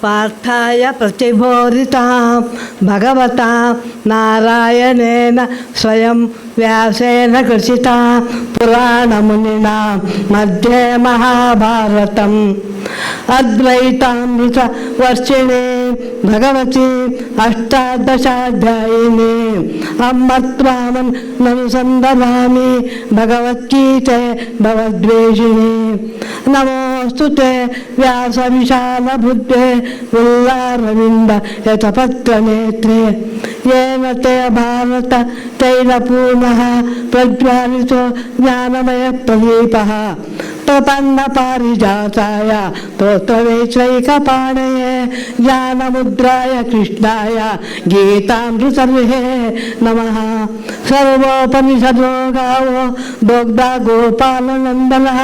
पार्थाय प्रतिबोधितां भगवता नारायणेन स्वयं व्यासेन कृषिता पुराणमुनिना मध्ये महाभारतम् अद्वैतामृतवर्षिणे भगवती अष्टादशाध्यायिनी अम्ब त्वामन् ननुसन्दधामि भगवद्गीते भवद्वेषिणी नमोऽस्तुते व्यासविशालबुद्धे उल्लारविन्द यतपत्रनेत्रे येन ते भारत तैलपूर्णः प्रज्वालितो ज्ञानमयप्रदीपः प्रपन्नपारिजाताय तोत्रवेत्रैकपाणये ज्ञानमुद्राय कृष्णाय गीतामृतर्हे नमः। सर्वोपनिषदो गावो भोक्ता गोपालनन्दनः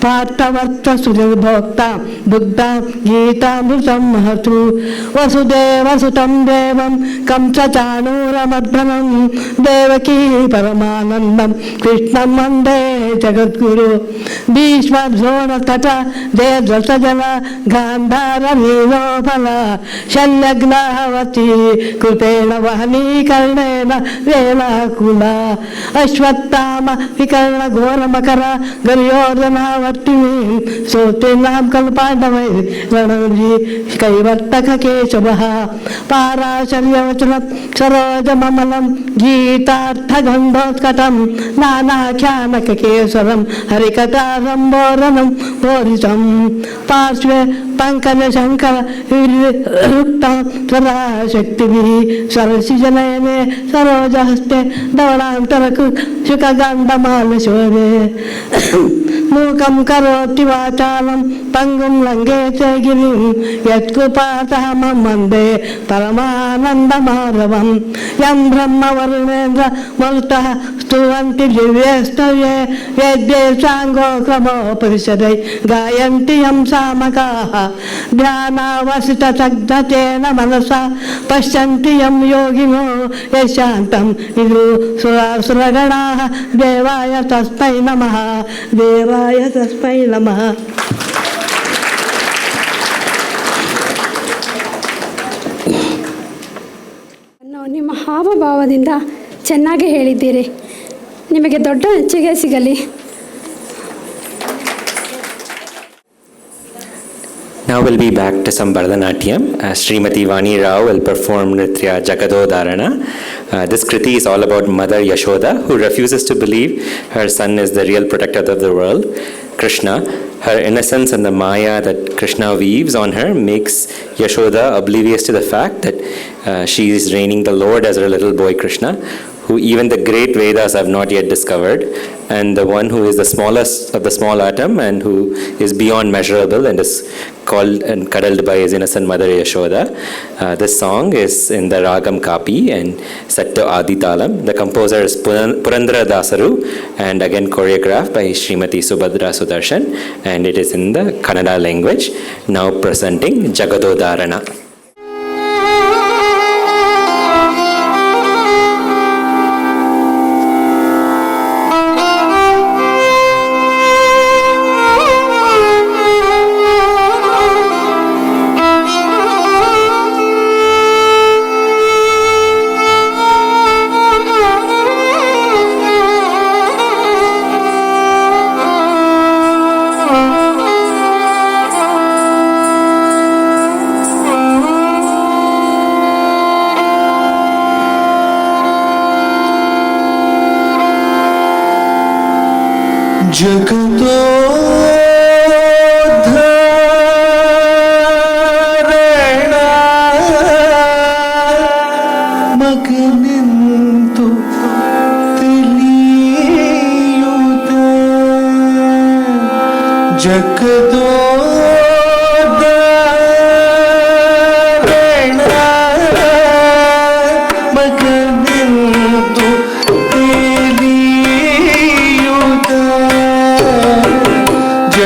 पार्थवर्तसुनिर्भोक्ता बुद्धा गीतामृतं महतु वसुदेवसुतं देवं कंसचाणूरमर्दनं देवकी परमानन्दं कृष्णं वन्दे जगद्गुरु भीष्मद्रोणतटा जयद्रथजल गान्धारवीरोफल शल्यग्नावती कृपेण वहनीकर्णेन वेलाकुला अश्वत्थाम विकर्णघोरमकर गर्योधनावर्तिनीं स्तोत्रीणां कल्पाण्डवै रणजी कैवर्तककेशवः पाराशर्यवचनं सरोजममलं गीतार्थगन्धोत्कटं नानाख्यानककेसरं हरिकथासम्बोधनं बोधितं पार्श्वे पङ्कजशङ्कर विरुक्तं सदाशक्तिभिः सरसिजनयने सरोजहस्ते धवलान्तरशुकगन्धमालशोभे मूकं करोति वाचालं पङ्गुं लङ्घयते गिरिं यत्कृपातमहं वन्दे परमानन्दमाधवं यं ब्रह्मवरुणेन्द्र मरुतः स्तुवन्ति दिव्यस्तव्ये वेद्ये साङ्गोक्रमोपनिषदै गायन्ति यं सामगाः ध्यानावसितसग्धतेन मनसा पश्यन्ति यं योगिनो यशान्तं विदुसुरासुरगणाः देवाय तस्मै नमः देवाय तस्मै नमः। ನಿಮ್ಮ ಹಾವಭಾವದಿಂದ ಚೆನ್ನಾಗಿ ಹೇಳಿದ್ದೀರಿ. ನಿಮಗೆ ದೊಡ್ಡ ಮೆಚ್ಚುಗೆ ಸಿಗಲಿ. Now we'll be back to some Bharatanatyam. Srimati Vani Rao will perform Nritya Jagadodarana. This kriti is all about Mother Yashoda, who refuses to believe her son is the real protector of the world, Krishna. Her innocence and the maya that Krishna weaves on her makes Yashoda oblivious to the fact that she is reigning the Lord as her little boy Krishna, who even the great Vedas have not yet discovered, and the one who is the smallest of the small atom and who is beyond measurable and is called and cuddled by his innocent mother Yashoda. This song is in the Ragam Kapi and set to Adi Talam. The composer is Purandara Dasaru and again choreographed by Srimati Subhadra Sudarshan, and it is in the Kannada language. Now presenting Jagadodarana. ಜಗದೋದ್ಧಾರಣ ಮಗನೆಂದು ತಿಳಿಯುತ್ತ ಜಗದೋದ್ಧಾರಣ ಮಗನೆಂದು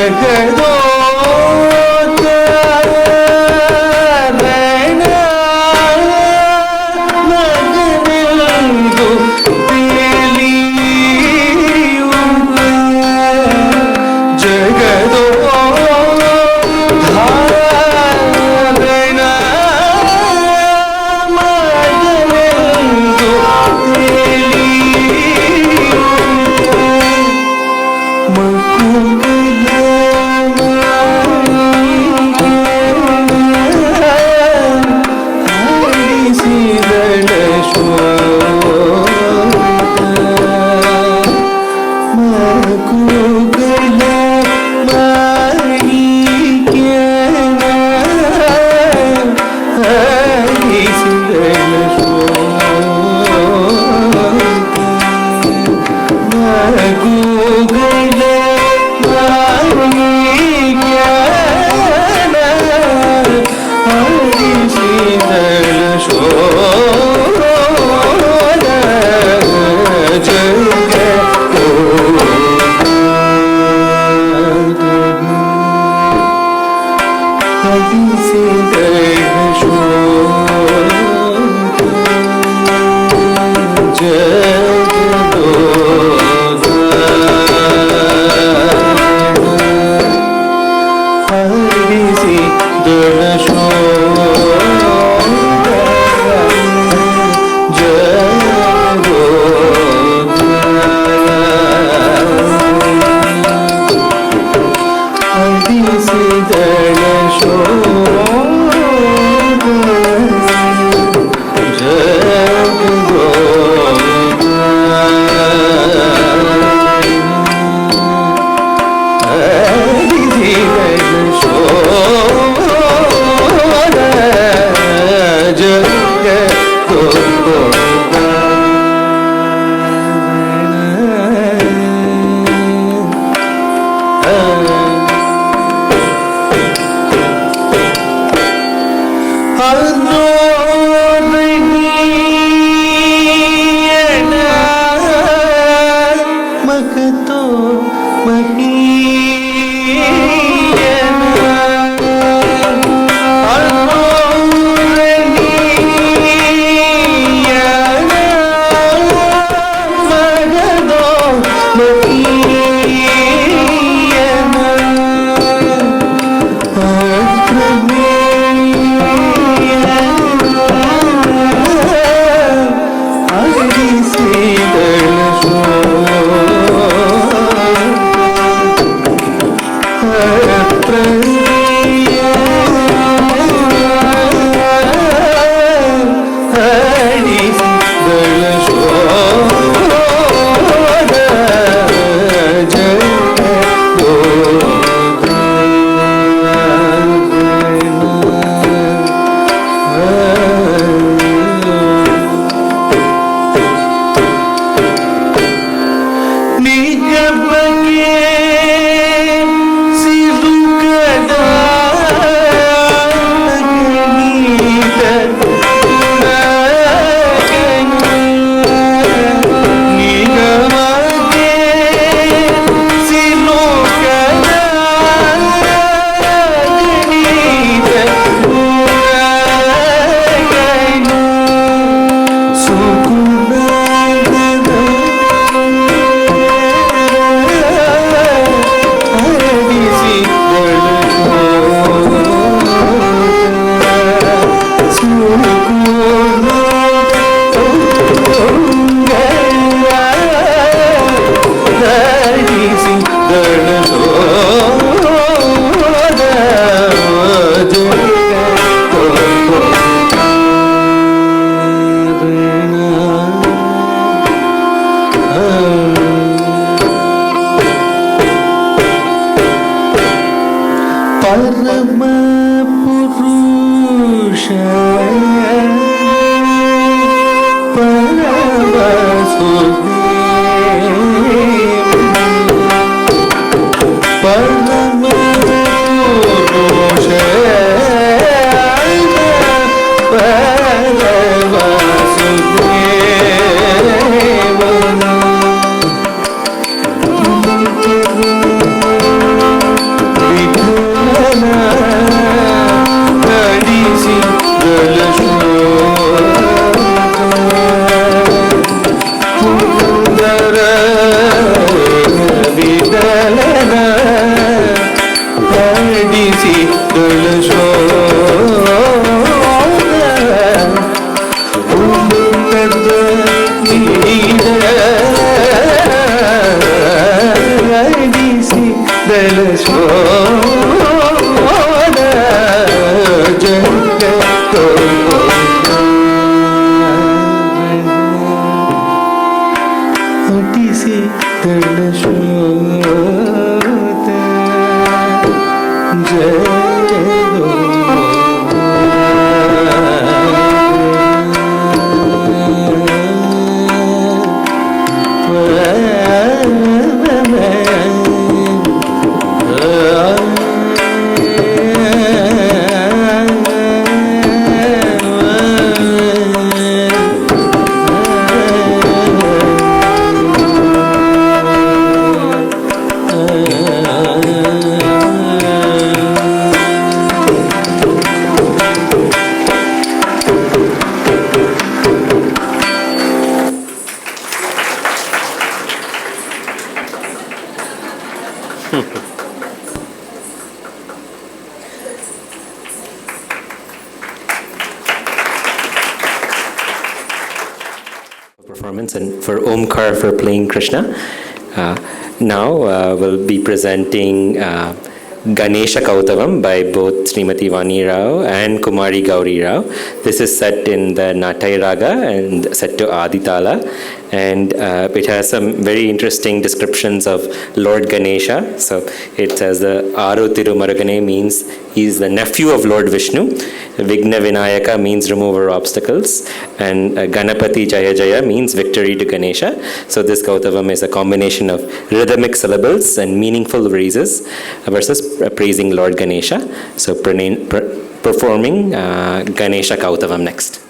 ಜಗದೋ Performance and for Omkar for playing Krishna. Now we'll be presenting Ganesha Kautavam by both Srimati Vani Rao and Kumari Gauri Rao. This is set in the Natai Raga and set to Aditala. and it has some very interesting descriptions of Lord Ganesha. So it says the Aru Tirumarugane means he is the nephew of Lord Vishnu. Vigna Vinayaka means remover of obstacles, and Ganapati Jaya Jaya means victory to Ganesha. So this Kautavam is a combination of rhythmic syllables and meaningful phrases versus praising Lord Ganesha. So performing Ganesha Kautavam next.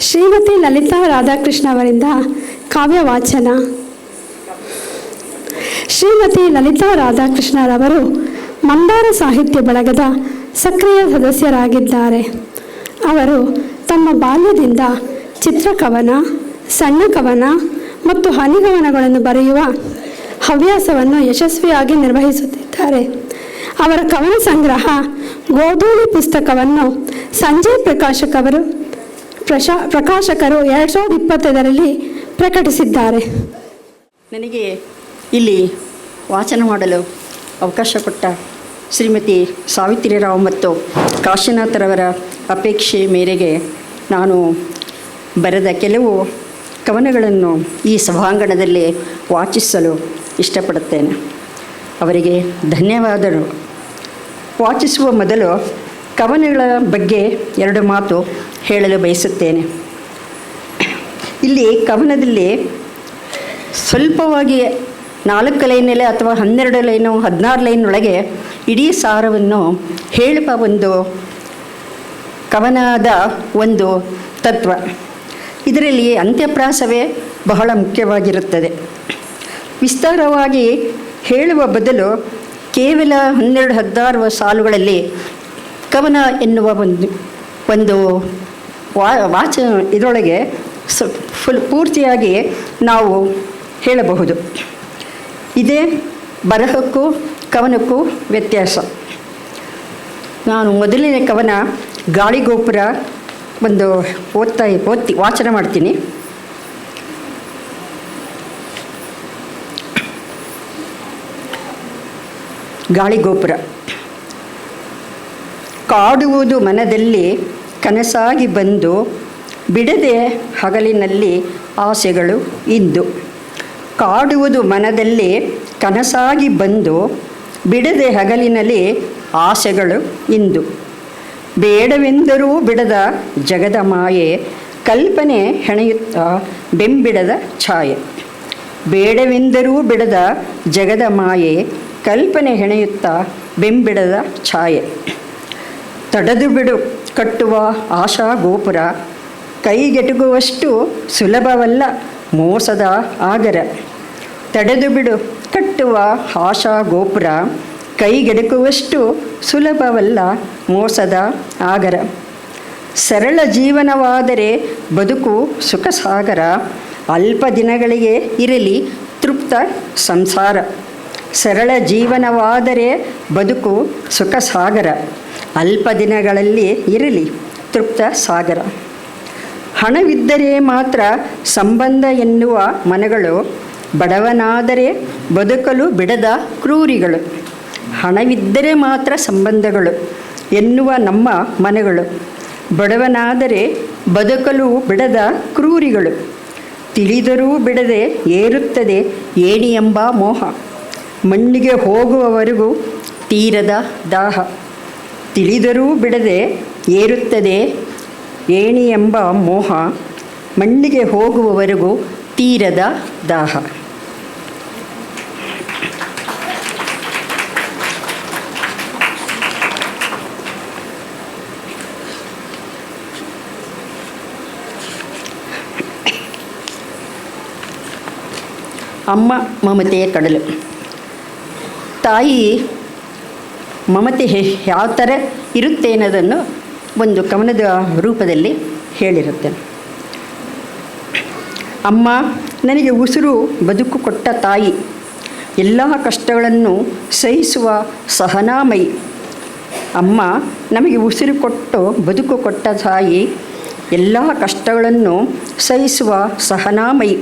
Shrimati Lalitha Radhakrishna ಅವರಿಂದ ಕಾವ್ಯ ವಾಚನ. ಶ್ರೀಮತಿ ಲಲಿತಾ ರಾಧಾಕೃಷ್ಣರವರು ಮಂದಾರ ಸಾಹಿತ್ಯ ಬಳಗದ ಸಕ್ರಿಯ ಸದಸ್ಯರಾಗಿದ್ದಾರೆ. ಅವರು ತಮ್ಮ ಬಾಲ್ಯದಿಂದ ಚಿತ್ರಕವನ, ಸಣ್ಣ ಕವನ ಮತ್ತು ಹನಿಗವನಗಳನ್ನು ಬರೆಯುವ ಹವ್ಯಾಸವನ್ನು ಯಶಸ್ವಿಯಾಗಿ ನಿರ್ವಹಿಸುತ್ತಿದ್ದಾರೆ. ಅವರ ಕವನ ಸಂಗ್ರಹ ಗೋಧೂಳಿ ಪುಸ್ತಕವನ್ನು ಸಂಜಯ್ ಪ್ರಕಾಶಕರು 2025ರಲ್ಲಿ ಪ್ರಕಟಿಸಿದ್ದಾರೆ. ನನಗೆ ಇಲ್ಲಿ ವಾಚನ ಮಾಡಲು ಅವಕಾಶ ಕೊಟ್ಟ ಶ್ರೀಮತಿ ಸಾವಿತ್ರಿ ರಾವ್ ಮತ್ತು ಕಾಶಿನಾಥರವರ ಅಪೇಕ್ಷೆ ಮೇರೆಗೆ ನಾನು ಬರೆದ ಕೆಲವು ಕವನಗಳನ್ನು ಈ ಸಭಾಂಗಣದಲ್ಲಿ ವಾಚಿಸಲು ಇಷ್ಟಪಡುತ್ತೇನೆ. ಅವರಿಗೆ ಧನ್ಯವಾದಗಳು. ವಾಚಿಸುವ ಮೊದಲು ಕವನಗಳ ಬಗ್ಗೆ 2 ಮಾತು ಹೇಳಲು ಬಯಸುತ್ತೇನೆ. ಇಲ್ಲಿ ಕವನದಲ್ಲಿ ಸ್ವಲ್ಪವಾಗಿ 4 ಲೈನಲ್ಲಿ ಅಥವಾ 12 ಲೈನು 16 ಲೈನೊಳಗೆ ಇಡೀ ಸಾರವನ್ನು ಹೇಳುವ ಒಂದು ಕವನದ ಒಂದು ತತ್ವ. ಇದರಲ್ಲಿ ಅಂತ್ಯಪ್ರಾಸವೇ ಬಹಳ ಮುಖ್ಯವಾಗಿರುತ್ತದೆ. ವಿಸ್ತಾರವಾಗಿ ಹೇಳುವ ಬದಲು ಕೇವಲ 12-16 ಸಾಲುಗಳಲ್ಲಿ ಕವನ ಎನ್ನುವ ಒಂದು ವಾಚ ಇದರೊಳಗೆ ಪೂರ್ತಿಯಾಗಿ ನಾವು ಹೇಳಬಹುದು. ಇದೇ ಬರಹಕ್ಕೂ ಕವನಕ್ಕೂ ವ್ಯತ್ಯಾಸ. ನಾನು ಮೊದಲನೇ ಕವನ ಗಾಳಿಗೋಪುರ ಒಂದು ಓದಿ ವಾಚನ ಮಾಡ್ತೀನಿ. ಗಾಳಿಗೋಪುರ. ಕಾಡುವುದು ಮನದಲ್ಲಿ ಕನಸಾಗಿ ಬಂದು ಬಿಡದೆ ಹಗಲಿನಲ್ಲಿ ಆಸೆಗಳು ಇಂದು. ಕಾಡುವುದು ಮನದಲ್ಲಿ ಕನಸಾಗಿ ಬಂದು ಬಿಡದೆ ಹಗಲಿನಲ್ಲಿ ಆಸೆಗಳು ಇಂದು. ಬೇಡವೆಂದರೂ ಬಿಡದ ಜಗದ ಮಾಯೆ ಕಲ್ಪನೆ ಹೆಣೆಯುತ್ತಾ ಬೆಂಬಿಡದ ಛಾಯೆ. ಬೇಡವೆಂದರೂ ಬಿಡದ ಜಗದ ಮಾಯೆ ಕಲ್ಪನೆ ಹೆಣೆಯುತ್ತಾ ಬೆಂಬಿಡದ ಛಾಯೆ. ತಡೆದು ಬಿಡು ಕಟ್ಟುವ ಆಶಾ ಗೋಪುರ ಕೈಗೆಟುಕುವಷ್ಟು ಸುಲಭವಲ್ಲ ಮೋಸದ ಆಗರ. ತಡೆದು ಬಿಡು ಕಟ್ಟುವ ಆಶಾ ಗೋಪುರ ಕೈಗೆಟುಕುವಷ್ಟು ಸುಲಭವಲ್ಲ ಮೋಸದ ಆಗರ. ಸರಳ ಜೀವನವಾದರೆ ಬದುಕು ಸುಖ ಸಾಗರ, ಅಲ್ಪ ದಿನಗಳಿಗೆ ಇರಲಿ ತೃಪ್ತ ಸಂಸಾರ. ಸರಳ ಜೀವನವಾದರೆ ಬದುಕು ಸುಖ ಸಾಗರ, ಅಲ್ಪ ದಿನಗಳಲ್ಲಿ ಇರಲಿ ತೃಪ್ತ ಸಾಗರ. ಹಣವಿದ್ದರೆ ಮಾತ್ರ ಸಂಬಂಧ ಎನ್ನುವ ಮನಗಳು ಬಡವನಾದರೆ ಬದುಕಲು ಬಿಡದ ಕ್ರೂರಿಗಳು. ಹಣವಿದ್ದರೆ ಮಾತ್ರ ಸಂಬಂಧಗಳು ಎನ್ನುವ ನಮ್ಮ ಮನಗಳು ಬಡವನಾದರೆ ಬದುಕಲು ಬಿಡದ ಕ್ರೂರಿಗಳು. ತಿಳಿದರೂ ಬಿಡದೆ ಏರುತ್ತದೆ ಏಣಿ ಎಂಬ ಮೋಹ, ಮಣ್ಣಿಗೆ ಹೋಗುವವರೆಗೂ ತೀರದ ದಾಹ. ತಿಳಿದರೂ ಬಿಡದೆ ಏರುತ್ತದೆ ಏಣಿ ಎಂಬ ಮೋಹ, ಮಣ್ಣಿಗೆ ಹೋಗುವವರೆಗೂ ತೀರದ ದಾಹ. ಅಮ್ಮ ಮಮತೆಯ ಕಡಲು. ತಾಯಿ ಮಮತೆ ಯಾವ ಥರ ಇರುತ್ತೆ ಅನ್ನೋದನ್ನು ಒಂದು ಕವನದ ರೂಪದಲ್ಲಿ ಹೇಳಿರುತ್ತೆ. ಅಮ್ಮ ನನಗೆ ಉಸಿರು ಬದುಕು ಕೊಟ್ಟ ತಾಯಿ, ಎಲ್ಲ ಕಷ್ಟಗಳನ್ನು ಸಹಿಸುವ ಸಹನಾಮಯಿ. ಅಮ್ಮ ನಮಗೆ ಉಸಿರು ಕೊಟ್ಟು ಬದುಕು ಕೊಟ್ಟ ತಾಯಿ, ಎಲ್ಲ ಕಷ್ಟಗಳನ್ನು ಸಹಿಸುವ ಸಹನಾಮಯಿ.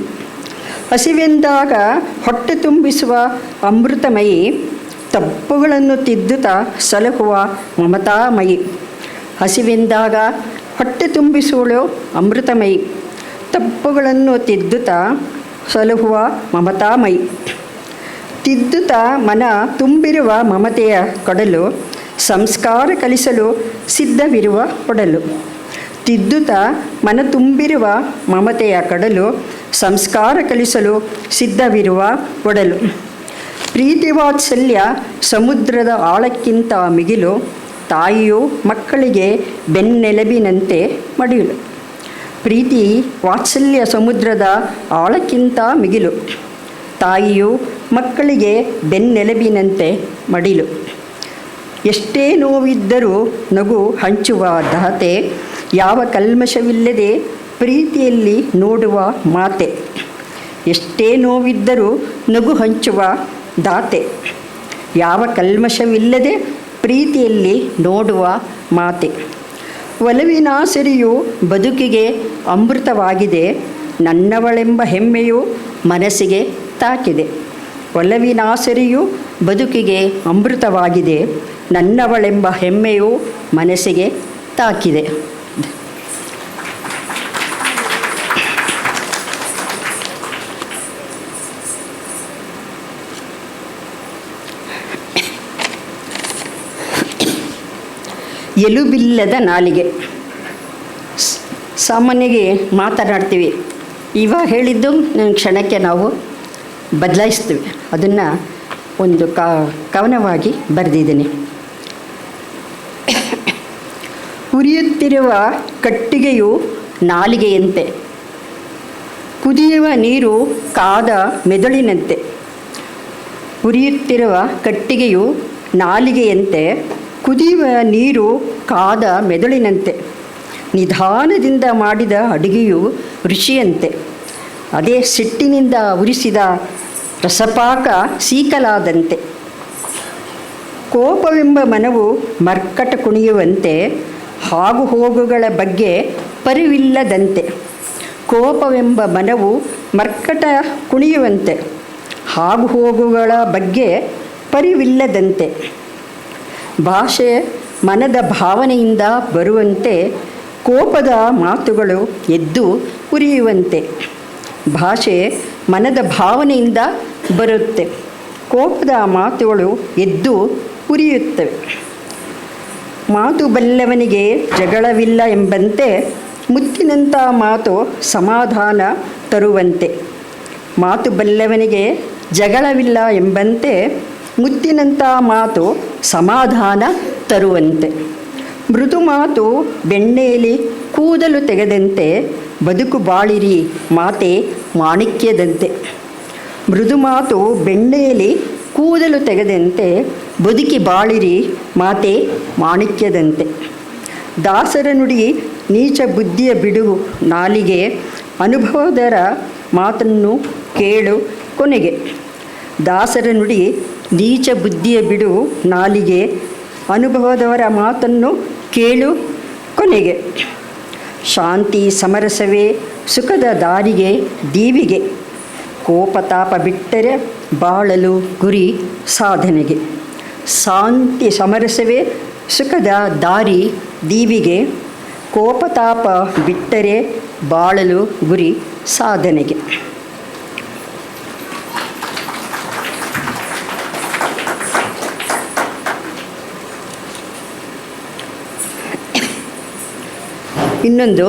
ಹಸಿವೆಂದಾಗ ಹೊಟ್ಟೆ ತುಂಬಿಸುವ ಅಮೃತಮಯಿ, ತಪ್ಪುಗಳನ್ನು ತಿದ್ದುತ್ತಾ ಸಲಹುವ ಮಮತಾಮಯಿ. ಹಸಿವೆಂದಾಗ ಹೊಟ್ಟೆ ತುಂಬಿಸುವಳು ಅಮೃತಮಯಿ, ತಪ್ಪುಗಳನ್ನು ತಿದ್ದುತ್ತಾ ಸಲಹುವ ಮಮತಾಮಯಿ. ತಿದ್ದುತ್ತಾ ಮನ ತುಂಬಿರುವ ಮಮತೆಯ ಕಡಲು, ಸಂಸ್ಕಾರ ಕಲಿಸಲು ಸಿದ್ಧವಿರುವ ಒಡಲು. ತಿದ್ದುತ್ತಾ ಮನ ತುಂಬಿರುವ ಮಮತೆಯ ಕಡಲು, ಸಂಸ್ಕಾರ ಕಲಿಸಲು ಸಿದ್ಧವಿರುವ ಒಡಲು. ಪ್ರೀತಿ ವಾತ್ಸಲ್ಯ ಸಮುದ್ರದ ಆಳಕ್ಕಿಂತ ಮಿಗಿಲು, ತಾಯಿಯು ಮಕ್ಕಳಿಗೆ ಬೆನ್ನೆಲುಬಿನಂತೆ ಮಡಿಲು. ಪ್ರೀತಿ ವಾತ್ಸಲ್ಯ ಸಮುದ್ರದ ಆಳಕ್ಕಿಂತ ಮಿಗಿಲು, ತಾಯಿಯು ಮಕ್ಕಳಿಗೆ ಬೆನ್ನೆಲುಬಿನಂತೆ ಮಡಿಲು. ಎಷ್ಟೇ ನೋವಿದ್ದರೂ ನಗು ಹಂಚುವ ದಾತೆ, ಯಾವ ಕಲ್ಮಶವಿಲ್ಲದೆ ಪ್ರೀತಿಯಲ್ಲಿ ನೋಡುವ ಮಾತೆ. ಎಷ್ಟೇ ನೋವಿದ್ದರೂ ನಗು ಹಂಚುವ ದಾತೆ, ಯಾವ ಕಲ್ಮಶವಿಲ್ಲದೆ ಪ್ರೀತಿಯಲ್ಲಿ ನೋಡುವ ಮಾತೆ. ಒಲವಿನ ಸಿರಿಯು ಬದುಕಿಗೆ ಅಮೃತವಾಗಿದೆ, ನನ್ನವಳೆಂಬ ಹೆಮ್ಮೆಯು ಮನಸ್ಸಿಗೆ ತಾಕಿದೆ. ಒಲವಿನ ಸಿರಿಯು ಬದುಕಿಗೆ ಅಮೃತವಾಗಿದೆ, ನನ್ನವಳೆಂಬ ಹೆಮ್ಮೆಯು ಮನಸ್ಸಿಗೆ ತಾಕಿದೆ. ಎಲುಬಿಲ್ಲದ ನಾಲಿಗೆ. ಸಾಮಾನ್ಯವಾಗಿ ಮಾತನಾಡ್ತೀವಿ, ಇವಾಗ ಹೇಳಿದ್ದು ಕ್ಷಣಕ್ಕೆ ನಾವು ಬದಲಾಯಿಸ್ತೀವಿ. ಅದನ್ನು ಒಂದು ಕವನವಾಗಿ ಬರೆದಿದ್ದೀನಿ. ಉರಿಯುತ್ತಿರುವ ಕಟ್ಟಿಗೆಯು ನಾಲಿಗೆಯಂತೆ, ಕುದಿಯುವ ನೀರು ಕಾದ ಮೆದುಳಿನಂತೆ. ಉರಿಯುತ್ತಿರುವ ಕಟ್ಟಿಗೆಯು ನಾಲಿಗೆಯಂತೆ, ಕುದಿಯುವ ನೀರು ಕಾದ ಮೆದುಳಿನಂತೆ. ನಿಧಾನದಿಂದ ಮಾಡಿದ ಅಡುಗೆಯು ರುಚಿಯಂತೆ, ಅದೇ ಸಿಟ್ಟಿನಿಂದ ಉರಿಸಿದ ರಸಪಾಕ ಸೀಕಲಾದಂತೆ. ಕೋಪವೆಂಬ ಮನವು ಮರ್ಕಟ ಕುಣಿಯುವಂತೆ ಆಗು ಹೋಗುಗಳ ಬಗ್ಗೆ ಪರಿವಿಲ್ಲದಂತೆ. ಕೋಪವೆಂಬ ಮನವು ಮರ್ಕಟ ಕುಣಿಯುವಂತೆ ಆಗು ಹೋಗುಗಳ ಬಗ್ಗೆ ಪರಿವಿಲ್ಲದಂತೆ. ಭಾಷೆ ಮನದ ಭಾವನೆಯಿಂದ ಬರುವಂತೆ ಕೋಪದ ಮಾತುಗಳು ಎದ್ದು ಉರಿಯುವಂತೆ. ಭಾಷೆ ಮನದ ಭಾವನೆಯಿಂದ ಬರುತ್ತೆ, ಕೋಪದ ಮಾತುಗಳು ಎದ್ದು ಉರಿಯುತ್ತವೆ. ಮಾತು ಬಲ್ಲವನಿಗೆ ಜಗಳವಿಲ್ಲ ಎಂಬಂತೆ ಮುತ್ತಿನಂಥ ಮಾತು ಸಮಾಧಾನ ತರುವಂತೆ. ಮಾತು ಬಲ್ಲವನಿಗೆ ಜಗಳವಿಲ್ಲ ಎಂಬಂತೆ ಮುತ್ತಿನಂಥ ಮಾತು ಸಮಾಧಾನ ತರುವಂತೆ. ಮೃದು ಮಾತು ಬೆಣ್ಣೆಯಲ್ಲಿ ಕೂದಲು ತೆಗೆದಂತೆ ಬದುಕು ಬಾಳಿರಿ ಮಾತೆ ಮಾಣಿಕ್ಯದಂತೆ. ಮೃದು ಮಾತು ಬೆಣ್ಣೆಯಲ್ಲಿ ಕೂದಲು ತೆಗೆದಂತೆ ಬದುಕಿ ಬಾಳಿರಿ ಮಾತೆ ಮಾಣಿಕ್ಯದಂತೆ. ದಾಸರ ನುಡಿ ನೀಚ ಬುದ್ಧಿಯ ಬಿಡು ನಾಲಿಗೆ ಅನುಭವದರ ಮಾತನ್ನು ಕೇಳು ಕೊನೆಗೆ. ದಾಸರ ನುಡಿ ನೀಚ ಬುದ್ಧಿಯ ಬಿಡು ನಾಲಿಗೆ ಅನುಭವದವರ ಮಾತನ್ನು ಕೇಳು ಕೊನೆಗೆ. ಶಾಂತಿ ಸಮರಸವೇ ಸುಖದ ದಾರಿಗೆ ದೀವಿಗೆ, ಕೋಪತಾಪ ಬಿಟ್ಟರೆ ಬಾಳಲು ಗುರಿ ಸಾಧನೆಗೆ. ಶಾಂತಿ ಸಮರಸವೇ ಸುಖದ ದಾರಿ ದೀವಿಗೆ, ಕೋಪತಾಪ ಬಿಟ್ಟರೆ ಬಾಳಲು ಗುರಿ ಸಾಧನೆಗೆ. ಇನ್ನೊಂದು,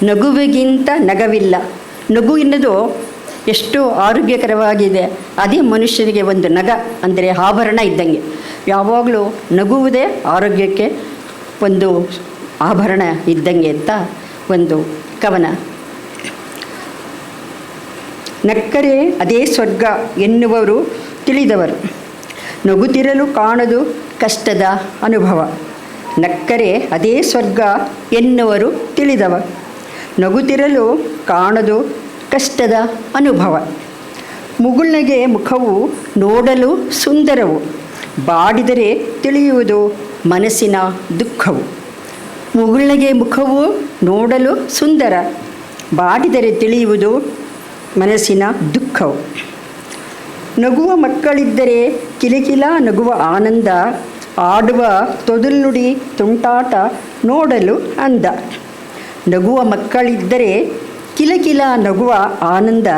ನಗುವಿಗಿಂತ ನಗವಿಲ್ಲ. ನಗು ಎನ್ನುವುದು ಎಷ್ಟು ಆರೋಗ್ಯಕರವಾಗಿದೆ. ಅದೇ ಮನುಷ್ಯನಿಗೆ ಒಂದು ನಗ ಅಂದರೆ ಆಭರಣ ಇದ್ದಂಗೆ. ಯಾವಾಗಲೂ ನಗುವುದೇ ಆರೋಗ್ಯಕ್ಕೆ ಒಂದು ಆಭರಣ ಇದ್ದಂಗೆ ಅಂತ ಒಂದು ಕವನ. ನಕ್ಕರೆ ಅದೇ ಸ್ವರ್ಗ ಎನ್ನುವರು ತಿಳಿದವರು, ನಗುತ್ತಿರಲು ಕಾಣದು ಕಷ್ಟದ ಅನುಭವ. ನಕ್ಕರೆ ಅದೇ ಸ್ವರ್ಗ ಎನ್ನುವರು ತಿಳಿದವ, ನಗುತ್ತಿರಲು ಕಾಣದು ಕಷ್ಟದ ಅನುಭವ. ಮುಗುಳ್ನಗೆ ಮುಖವು ನೋಡಲು ಸುಂದರವು, ಬಾಡಿದರೆ ತಿಳಿಯುವುದು ಮನಸ್ಸಿನ ದುಃಖವು. ಮುಗುಳ್ನಗೆ ಮುಖವು ನೋಡಲು ಸುಂದರ, ಬಾಡಿದರೆ ತಿಳಿಯುವುದು ಮನಸ್ಸಿನ ದುಃಖವು. ನಗುವ ಮಕ್ಕಳಿದ್ದರೆ ಕಿಲಕಿಲ ನಗುವ ಆನಂದ, ಆಡುವ ತೊದಲ್ನುಡಿ ತುಂಟಾಟ ನೋಡಲು ಅಂದ. ನಗುವ ಮಕ್ಕಳಿದ್ದರೆ ಕಿಲಕಿಲ ನಗುವ ಆನಂದ,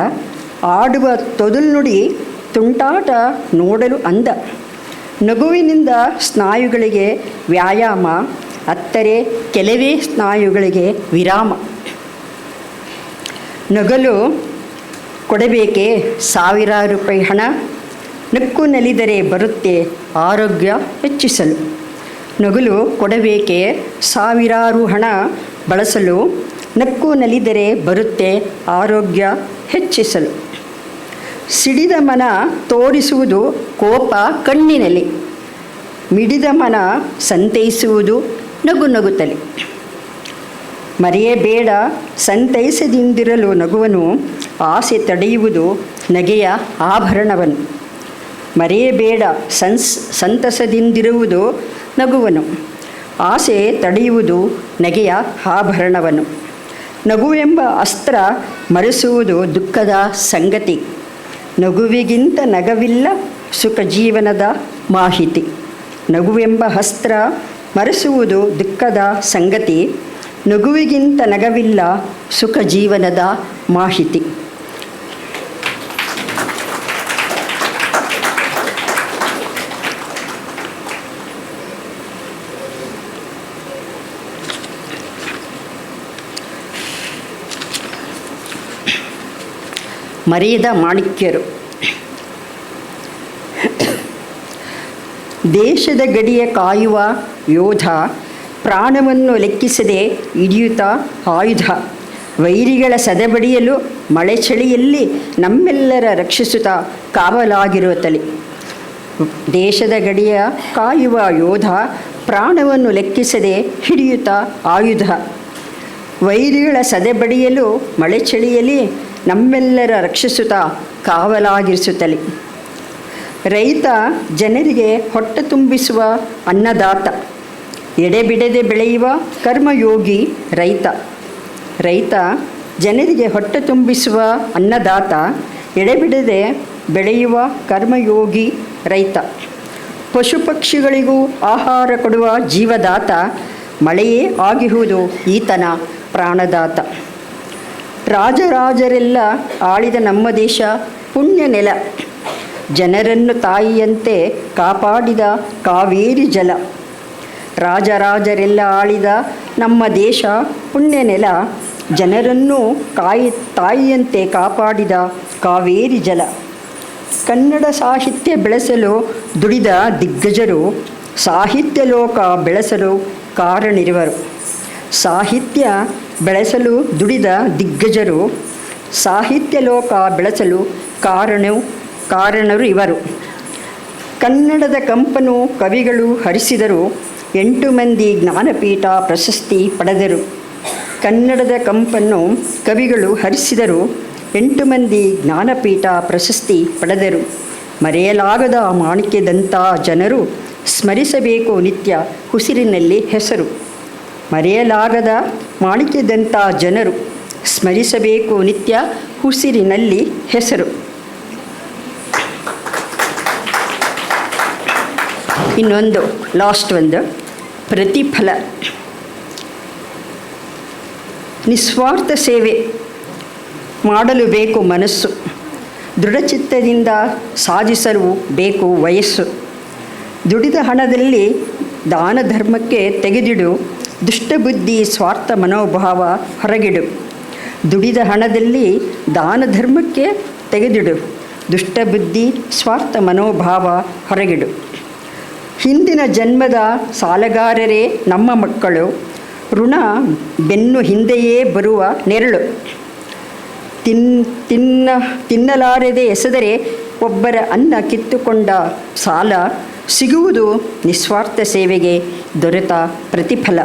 ಆಡುವ ತೊದಲ್ನುಡಿ ತುಂಟಾಟ ನೋಡಲು ಅಂದ. ನಗುವಿನಿಂದ ಸ್ನಾಯುಗಳಿಗೆ ವ್ಯಾಯಾಮ, ಅತ್ತರೆ ಕೆಲವೇ ಸ್ನಾಯುಗಳಿಗೆ ವಿರಾಮ. ನಗಲು ಕೊಡಬೇಕೇ ಸಾವಿರಾರು ರೂಪಾಯಿ ಹಣ, ನಕ್ಕು ನಲಿದರೆ ಬರುತ್ತೆ ಆರೋಗ್ಯ ಹೆಚ್ಚಿಸಲು. ನಗಲು ಕೊಡಬೇಕೆ ಸಾವಿರಾರು ಹಣ ಬಳಸಲು, ನಕ್ಕು ನಲಿದರೆ ಬರುತ್ತೆ ಆರೋಗ್ಯ ಹೆಚ್ಚಿಸಲು. ಸಿಡಿದ ಮನ ತೋರಿಸುವುದು ಕೋಪ ಕಣ್ಣಿನಲ್ಲಿ, ಮಿಡಿದ ಮನ ಸಂತೈಸುವುದು ನಗು ನಗುತ್ತಲೆ. ಮರೆಯಬೇಡ ಸಂತೈಸದಿಂದಿರಲು ನಗುವನು, ಆಸೆ ತಡೆಯುವುದು ನಗೆಯ ಆಭರಣವನು. ಮರೆಯಬೇಡ ಸಂತಸದಿಂದಿರುವುದು ನಗುವನು, ಆಸೆ ತಡೆಯುವುದು ನಗೆಯ ಆಭರಣವನು. ನಗುವೆಂಬ ಅಸ್ತ್ರ ಮರೆಸುವುದು ದುಃಖದ ಸಂಗತಿ, ನಗುವಿಗಿಂತ ನಗವಿಲ್ಲ ಸುಖ ಜೀವನದ ಮಾಹಿತಿ. ನಗುವೆಂಬ ಅಸ್ತ್ರ ಮರೆಸುವುದು ದುಃಖದ ಸಂಗತಿ, ನಗುವಿಗಿಂತ ನಗವಿಲ್ಲ ಸುಖ ಜೀವನದ ಮಾಹಿತಿ. ಮರೆಯದ ಮಾಣಿಕ್ಯರು. ದೇಶದ ಗಡಿಯ ಕಾಯುವ ಯೋಧ, ಪ್ರಾಣವನ್ನು ಲೆಕ್ಕಿಸದೆ ಹಿಡಿಯುತ್ತ ಆಯುಧ. ವೈರಿಗಳ ಸದೆಬಡಿಯಲು ಮಳೆ ಚಳಿಯಲ್ಲಿ ನಮ್ಮೆಲ್ಲರ ರಕ್ಷಿಸುತ್ತಾ ಕಾವಲಾಗಿರುವ ತಲೆ. ದೇಶದ ಗಡಿಯ ಕಾಯುವ ಯೋಧ, ಪ್ರಾಣವನ್ನು ಲೆಕ್ಕಿಸದೆ ಹಿಡಿಯುತ್ತ ಆಯುಧ. ವೈರಿಗಳ ಸದೆಬಡಿಯಲು ಮಳೆ ಚಳಿಯಲ್ಲಿ ನಮ್ಮೆಲ್ಲರ ರಕ್ಷಿಸುತ್ತಾ ಕಾವಲಾಗಿರಿಸುತ್ತಲೇ. ರೈತ ಜನರಿಗೆ ಹೊಟ್ಟೆ ತುಂಬಿಸುವ ಅನ್ನದಾತ. ಎಡೆಬಿಡದೆ ಬೆಳೆಯುವ ಕರ್ಮಯೋಗಿ ರೈತ. ರೈತ ಜನರಿಗೆ ಹೊಟ್ಟೆ ತುಂಬಿಸುವ ಅನ್ನದಾತ, ಎಡೆಬಿಡದೆ ಬೆಳೆಯುವ ಕರ್ಮಯೋಗಿ ರೈತ. ಪಶು ಪಕ್ಷಿಗಳಿಗೂ ಆಹಾರ ಕೊಡುವ ಜೀವದಾತ, ಮಳೆಯೇ ಆಗಿರುವುದು ಈತನ ಪ್ರಾಣದಾತ. ರಾಜರಾಜರೆಲ್ಲ ಆಳಿದ ನಮ್ಮ ದೇಶ ಪುಣ್ಯ ನೆಲ, ಜನರನ್ನು ತಾಯಿಯಂತೆ ಕಾಪಾಡಿದ ಕಾವೇರಿ ಜಲ. ರಾಜರಾಜರೆಲ್ಲ ಆಳಿದ ನಮ್ಮ ದೇಶ ಪುಣ್ಯ ನೆಲ, ಜನರನ್ನು ತಾಯಿಯಂತೆ ಕಾಪಾಡಿದ ಕಾವೇರಿ ಜಲ. ಕನ್ನಡ ಸಾಹಿತ್ಯ ಬೆಳೆಸಲು ದುಡಿದ ದಿಗ್ಗಜರು, ಸಾಹಿತ್ಯ ಲೋಕ ಬೆಳೆಸಲು ಕಾರಣರಿವರು. ಸಾಹಿತ್ಯ ಬೆಳೆಸಲು ದುಡಿದ ದಿಗ್ಗಜರು, ಸಾಹಿತ್ಯ ಲೋಕ ಬೆಳೆಸಲು ಕಾರಣರು ಇವರು. ಕನ್ನಡದ ಕಂಪನು ಕವಿಗಳು ಹರಿಸಿದರು, 8 ಮಂದಿ ಜ್ಞಾನಪೀಠ ಪ್ರಶಸ್ತಿ ಪಡೆದರು. ಕನ್ನಡದ ಕಂಪನ್ನು ಕವಿಗಳು ಹರಿಸಿದರು, 8 ಮಂದಿ ಜ್ಞಾನಪೀಠ ಪ್ರಶಸ್ತಿ ಪಡೆದರು. ಮರೆಯಲಾಗದ ಮಾಣಿಕ್ಯದಂಥ ಜನರು, ಸ್ಮರಿಸಬೇಕು ನಿತ್ಯ ಉಸಿರಿನಲ್ಲಿ ಹೆಸರು. ಮರೆಯಲಾಗದ ಮಾಣಿಕ್ಯದಂಥ ಜನರು, ಸ್ಮರಿಸಬೇಕು ನಿತ್ಯ ಉಸಿರಿನಲ್ಲಿ ಹೆಸರು. ಇನ್ನೊಂದು ಲಾಸ್ಟ್ ಒಂದು, ಪ್ರತಿಫಲ. ನಿಸ್ವಾರ್ಥ ಸೇವೆ ಮಾಡಲು ಬೇಕು ಮನಸ್ಸು, ದೃಢಚಿತ್ತದಿಂದ ಸಾಧಿಸಲು ಬೇಕು ವಯಸ್ಸು. ದುಡಿದ ಹಣದಲ್ಲಿ ದಾನ ಧರ್ಮಕ್ಕೆ ತೆಗೆದಿಡು, ದುಷ್ಟಬುದ್ಧಿ ಸ್ವಾರ್ಥ ಮನೋಭಾವ ಹೊರಗಿಡು. ದುಡಿದ ಹಣದಲ್ಲಿ ದಾನ ಧರ್ಮಕ್ಕೆ ತೆಗೆದಿಡು, ದುಷ್ಟಬುದ್ಧಿ ಸ್ವಾರ್ಥ ಮನೋಭಾವ ಹೊರಗಿಡು. ಹಿಂದಿನ ಜನ್ಮದ ಸಾಲಗಾರರೇ ನಮ್ಮ ಮಕ್ಕಳು, ಋಣ ಬೆನ್ನು ಹಿಂದೆಯೇ ಬರುವ ನೆರಳು. ತಿನ್ನಲಾರದೆ ಎಸೆದರೆ ಒಬ್ಬರ ಅನ್ನ ಕಿತ್ತುಕೊಂಡ ಸಾಲ, ಸಿಗುವುದು ನಿಸ್ವಾರ್ಥ ಸೇವೆಗೆ ದೊರೆತ ಪ್ರತಿಫಲ.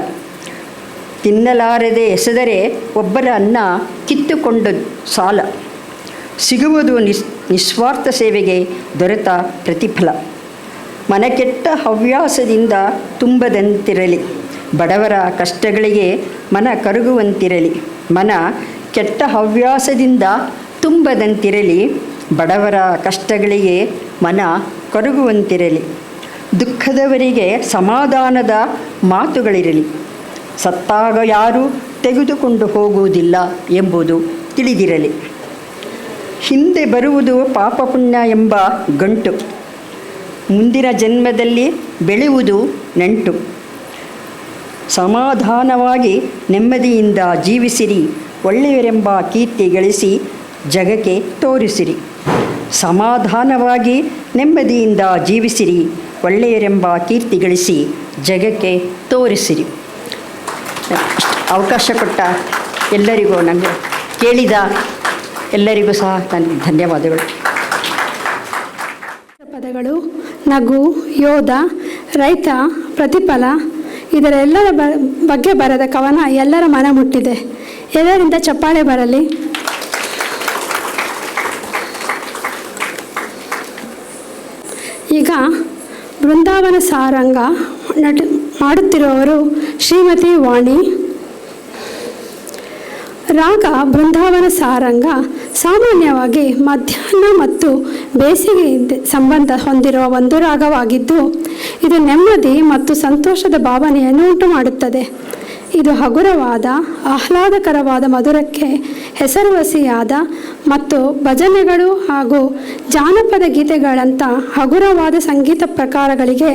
ತಿನ್ನಲಾರದೆ ಎಸೆದರೆ ಒಬ್ಬರ ಅನ್ನ ಕಿತ್ತುಕೊಂಡ ಸಾಲ, ಸಿಗುವುದು ನಿಸ್ವಾರ್ಥ ಸೇವೆಗೆ ದೊರೆತ ಪ್ರತಿಫಲ. ಮನಕೆಟ್ಟ ಹವ್ಯಾಸದಿಂದ ತುಂಬದಂತಿರಲಿ, ಬಡವರ ಕಷ್ಟಗಳಿಗೆ ಮನ ಕರಗುವಂತಿರಲಿ. ಮನ ಕೆಟ್ಟ ಹವ್ಯಾಸದಿಂದ ತುಂಬದಂತಿರಲಿ, ಬಡವರ ಕಷ್ಟಗಳಿಗೆ ಮನ ಕರಗುವಂತಿರಲಿ. ದುಃಖದವರಿಗೆ ಸಮಾಧಾನದ ಮಾತುಗಳಿರಲಿ, ಸತ್ತಾಗ ಯಾರೂ ತೆಗೆದುಕೊಂಡು ಹೋಗುವುದಿಲ್ಲ ಎಂಬುದು ತಿಳಿದಿರಲಿ. ಹಿಂದೆ ಬರುವುದು ಪಾಪ ಪುಣ್ಯ ಎಂಬ ಗಂಟು, ಮುಂದಿನ ಜನ್ಮದಲ್ಲಿ ಬೆಳೆಯುವುದು ನಂಟು. ಸಮಾಧಾನವಾಗಿ ನೆಮ್ಮದಿಯಿಂದ ಜೀವಿಸಿರಿ, ಒಳ್ಳೆಯರೆಂಬ ಕೀರ್ತಿ ಗಳಿಸಿ ಜಗಕ್ಕೆ ತೋರಿಸಿರಿ. ಸಮಾಧಾನವಾಗಿ ನೆಮ್ಮದಿಯಿಂದ ಜೀವಿಸಿರಿ, ಒಳ್ಳೆಯರೆಂಬ ಕೀರ್ತಿ ಗಳಿಸಿ ಜಗಕ್ಕೆ ತೋರಿಸಿರಿ. ಅವಕಾಶ ಕೊಟ್ಟ ಎಲ್ಲರಿಗೂ, ನನಗೆ ಕೇಳಿದ ಎಲ್ಲರಿಗೂ ಸಹ ನನಗೆ ಧನ್ಯವಾದಗಳು. ಪದಗಳು ನಗು, ಯೋಧ, ರೈತ, ಪ್ರತಿಫಲ ಇದರೆಲ್ಲರ ಬಗ್ಗೆ ಬರೆದ ಕವನ ಎಲ್ಲರ ಮನ ಮುಟ್ಟಿದೆ. ಎಲ್ಲರಿಂದ ಚಪ್ಪಾಳೆ ಬರಲಿ. ಈಗ ಬೃಂದಾವನ ಸಾರಂಗ ಮಾಡುತ್ತಿರುವವರು ಶ್ರೀಮತಿ ವಾಣಿ. ರಾಗ ಬೃಂದಾವನ ಸಾರಂಗ ಸಾಮಾನ್ಯವಾಗಿ ಮಧ್ಯಾಹ್ನ ಮತ್ತು ಬೇಸಿಗೆ ಸಂಬಂಧ ಹೊಂದಿರುವ ಒಂದು ರಾಗವಾಗಿದ್ದು, ಇದು ನೆಮ್ಮದಿ ಮತ್ತು ಸಂತೋಷದ ಭಾವನೆಯನ್ನು ಉಂಟು ಮಾಡುತ್ತದೆ. ಇದು ಹಗುರವಾದ, ಆಹ್ಲಾದಕರವಾದ ಮಧುರಕ್ಕೆ ಹೆಸರುವಾಸಿಯಾದ ಮತ್ತು ಭಜನೆಗಳು ಹಾಗೂ ಜಾನಪದ ಗೀತೆಗಳಂಥ ಹಗುರವಾದ ಸಂಗೀತ ಪ್ರಕಾರಗಳಿಗೆ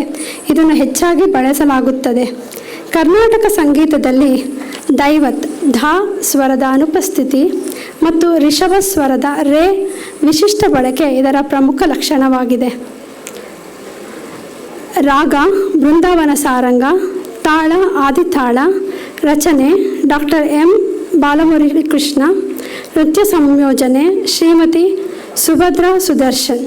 ಇದನ್ನು ಹೆಚ್ಚಾಗಿ ಬಳಸಲಾಗುತ್ತದೆ. ಕರ್ನಾಟಕ ಸಂಗೀತದಲ್ಲಿ ದೈವತ್ ಧಾ ಸ್ವರದ ಅನುಪಸ್ಥಿತಿ ಮತ್ತು ರಿಷಭ ಸ್ವರದ ರೇ ವಿಶಿಷ್ಟ ಬಳಕೆ ಇದರ ಪ್ರಮುಖ ಲಕ್ಷಣವಾಗಿದೆ. ರಾಗ ಬೃಂದಾವನ ಸಾರಂಗ. ತಾಳ ಆದಿತಾಳ. ರಚನೆ ಡಾಕ್ಟರ್ ಎಂ ಬಾಲಮುರಳಿಕೃಷ್ಣ. ನೃತ್ಯ ಸಂಯೋಜನೆ Shrimati Subhadra Sudarshan.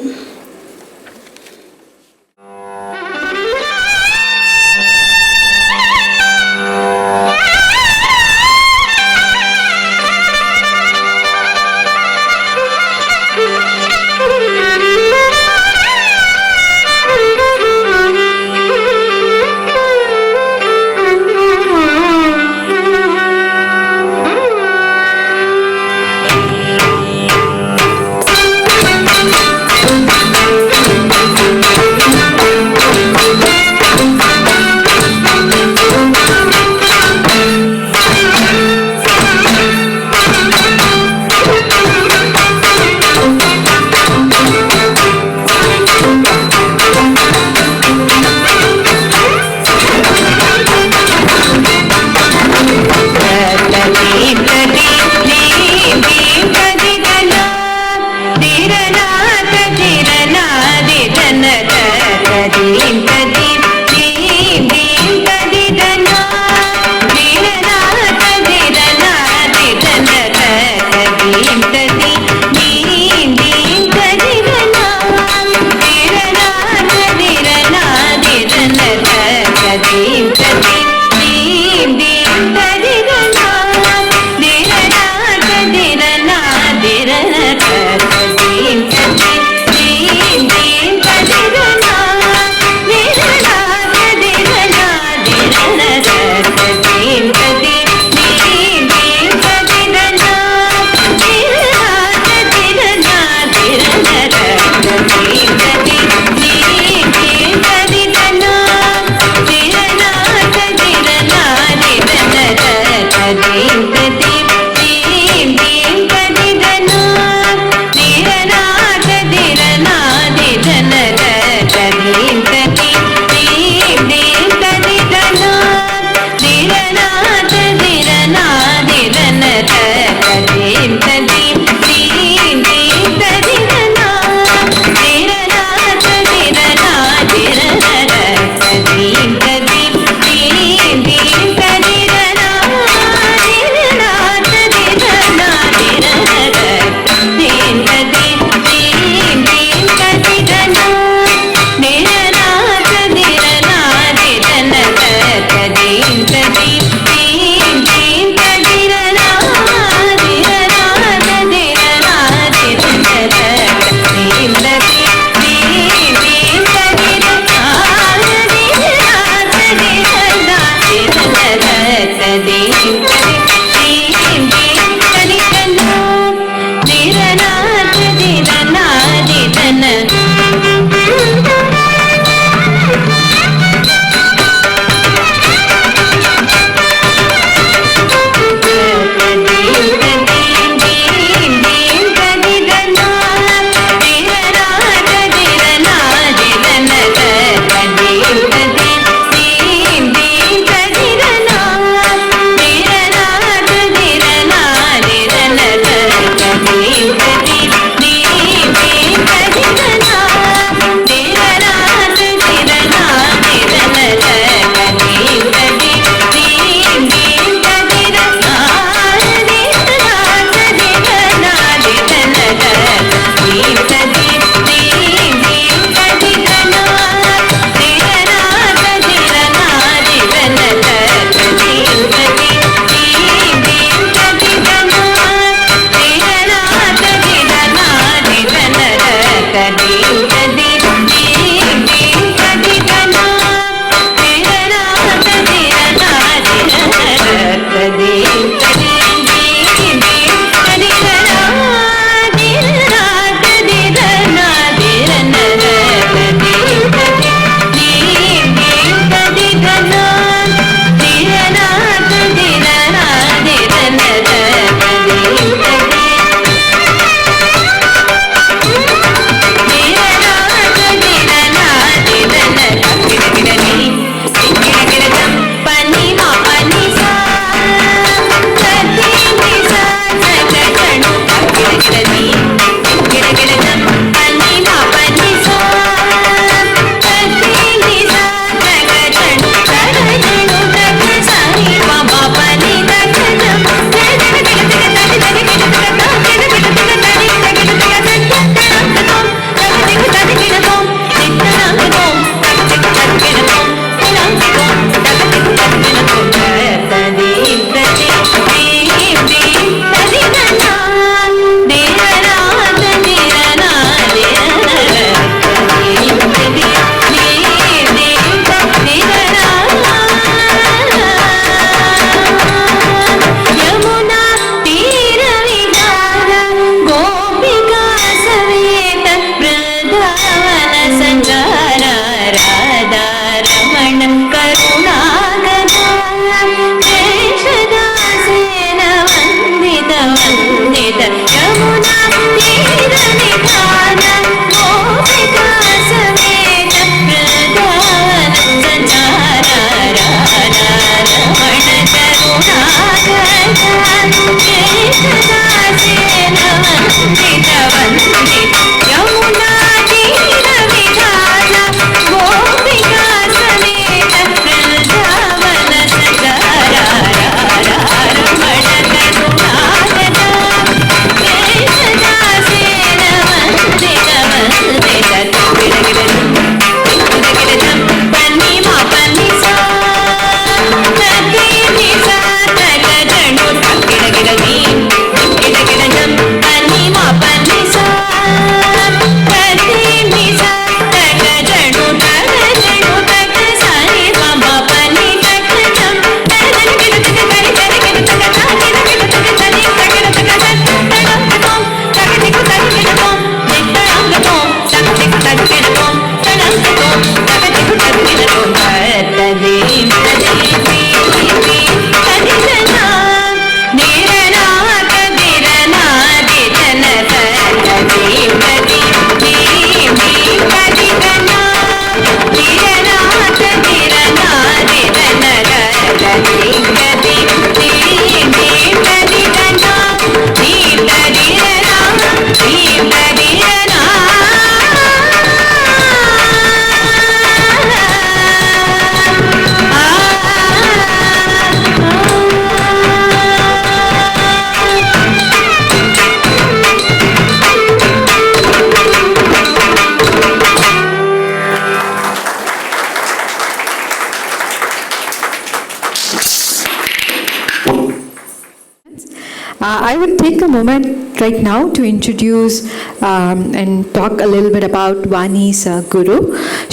I would take a moment right now to introduce and talk a little bit about Vani's guru,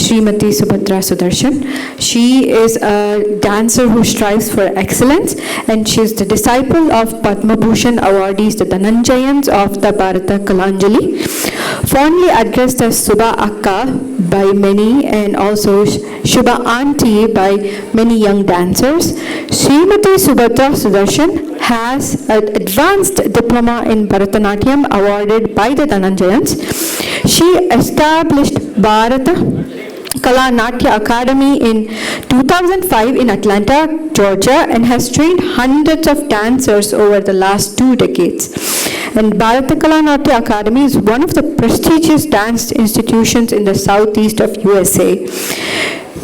Srimati Subhadra Sudarshan. She is a dancer who strives for excellence, and she is the disciple of Padma Bhushan awardees, the Dhananjayans of the Bharata Kalanjali, fondly addressed as Subha Akka by many, and also Shubha Auntie by many young dancers. Srimati Subhadra Sudarshan has an advanced diploma in Bharatanatyam awarded by the Dhananjayans. She established Bharata Kala Natya Academy in 2005 in Atlanta, Georgia, and has trained hundreds of dancers over the last 2 decades. And Bharata Kala Natya Academy is one of the prestigious dance institutions in the southeast of USA.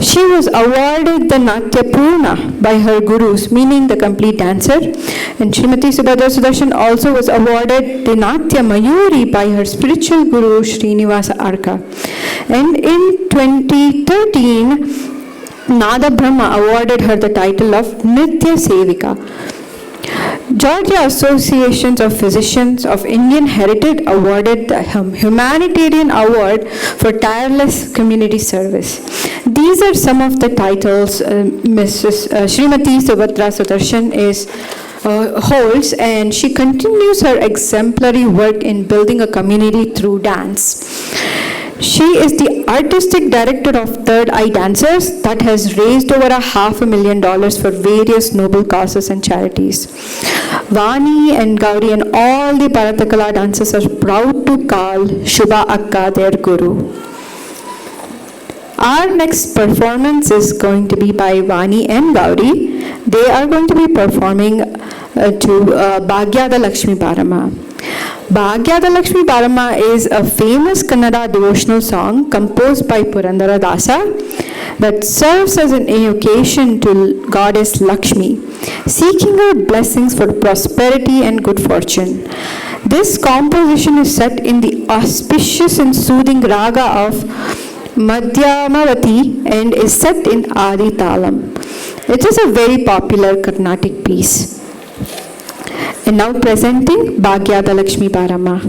She was awarded the Natya Purna by her gurus, meaning the complete dancer. And Srimati Subhadra Sudarshan also was awarded the Natya Mayuri by her spiritual guru Srinivasa Arka. And in 2013, Nada Brahma awarded her the title of Nritya Sevika. Georgia Associations of Physicians of Indian Heritage awarded the Humanitarian Award for tireless community service. These are some of the titles Mrs. Srimati Subhadra Sudarshan holds, and she continues her exemplary work in building a community through dance. She is the artistic director of Third Eye Dancers that has raised over $500,000 for various noble causes and charities. Vani and Gauri and all the Bharata Kala dancers are proud to call Shubha Akka their guru. Our next performance is going to be by Vani and Gauri. They are going to be performing to Bhagyada Lakshmi Parama. Bhagyada Lakshmi Parama is a famous Kannada devotional song composed by Purandara Dasa that serves as an evocation to Goddess Lakshmi, seeking her blessings for prosperity and good fortune. This composition is set in the auspicious and soothing raga of Madhyamavati and is set in Adi Talam. It is a very popular Carnatic piece. And now presenting Bhagyada Lakshmi Parama.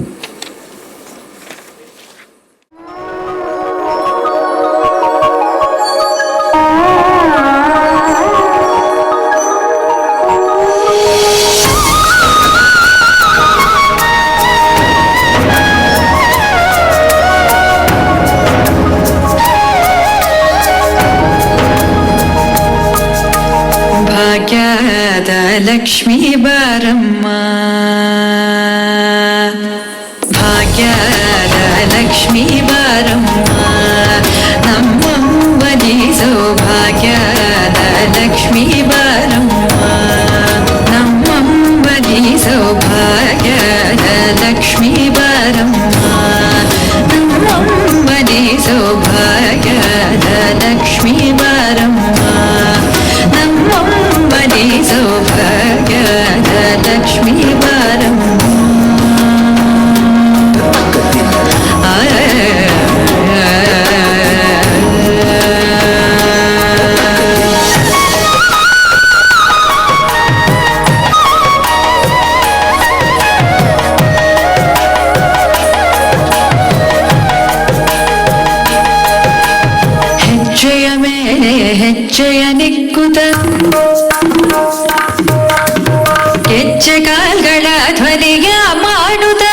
Lakshmi Baramma, Bhagyada Lakshmi Baramma, Nammam Vadiso Bhagyada Lakshmi Baramma, Nammam Vadiso Bhagyada Lakshmi Baramma, Nammam Vadiso Bhagyada Lakshmi Baramma, Nammam Vadiso Bhagyada Lakshmi Baramma. ಹೆಜ್ಜೆಯ ಮೇಲೆ ಹೆಜ್ಜೆಯ ನಿಕ್ಕುತ ಹೆಜ್ಜೆ ಕಾಲ್ಗಳ ಧ್ವನಿಯ ಮಾಡುತ್ತ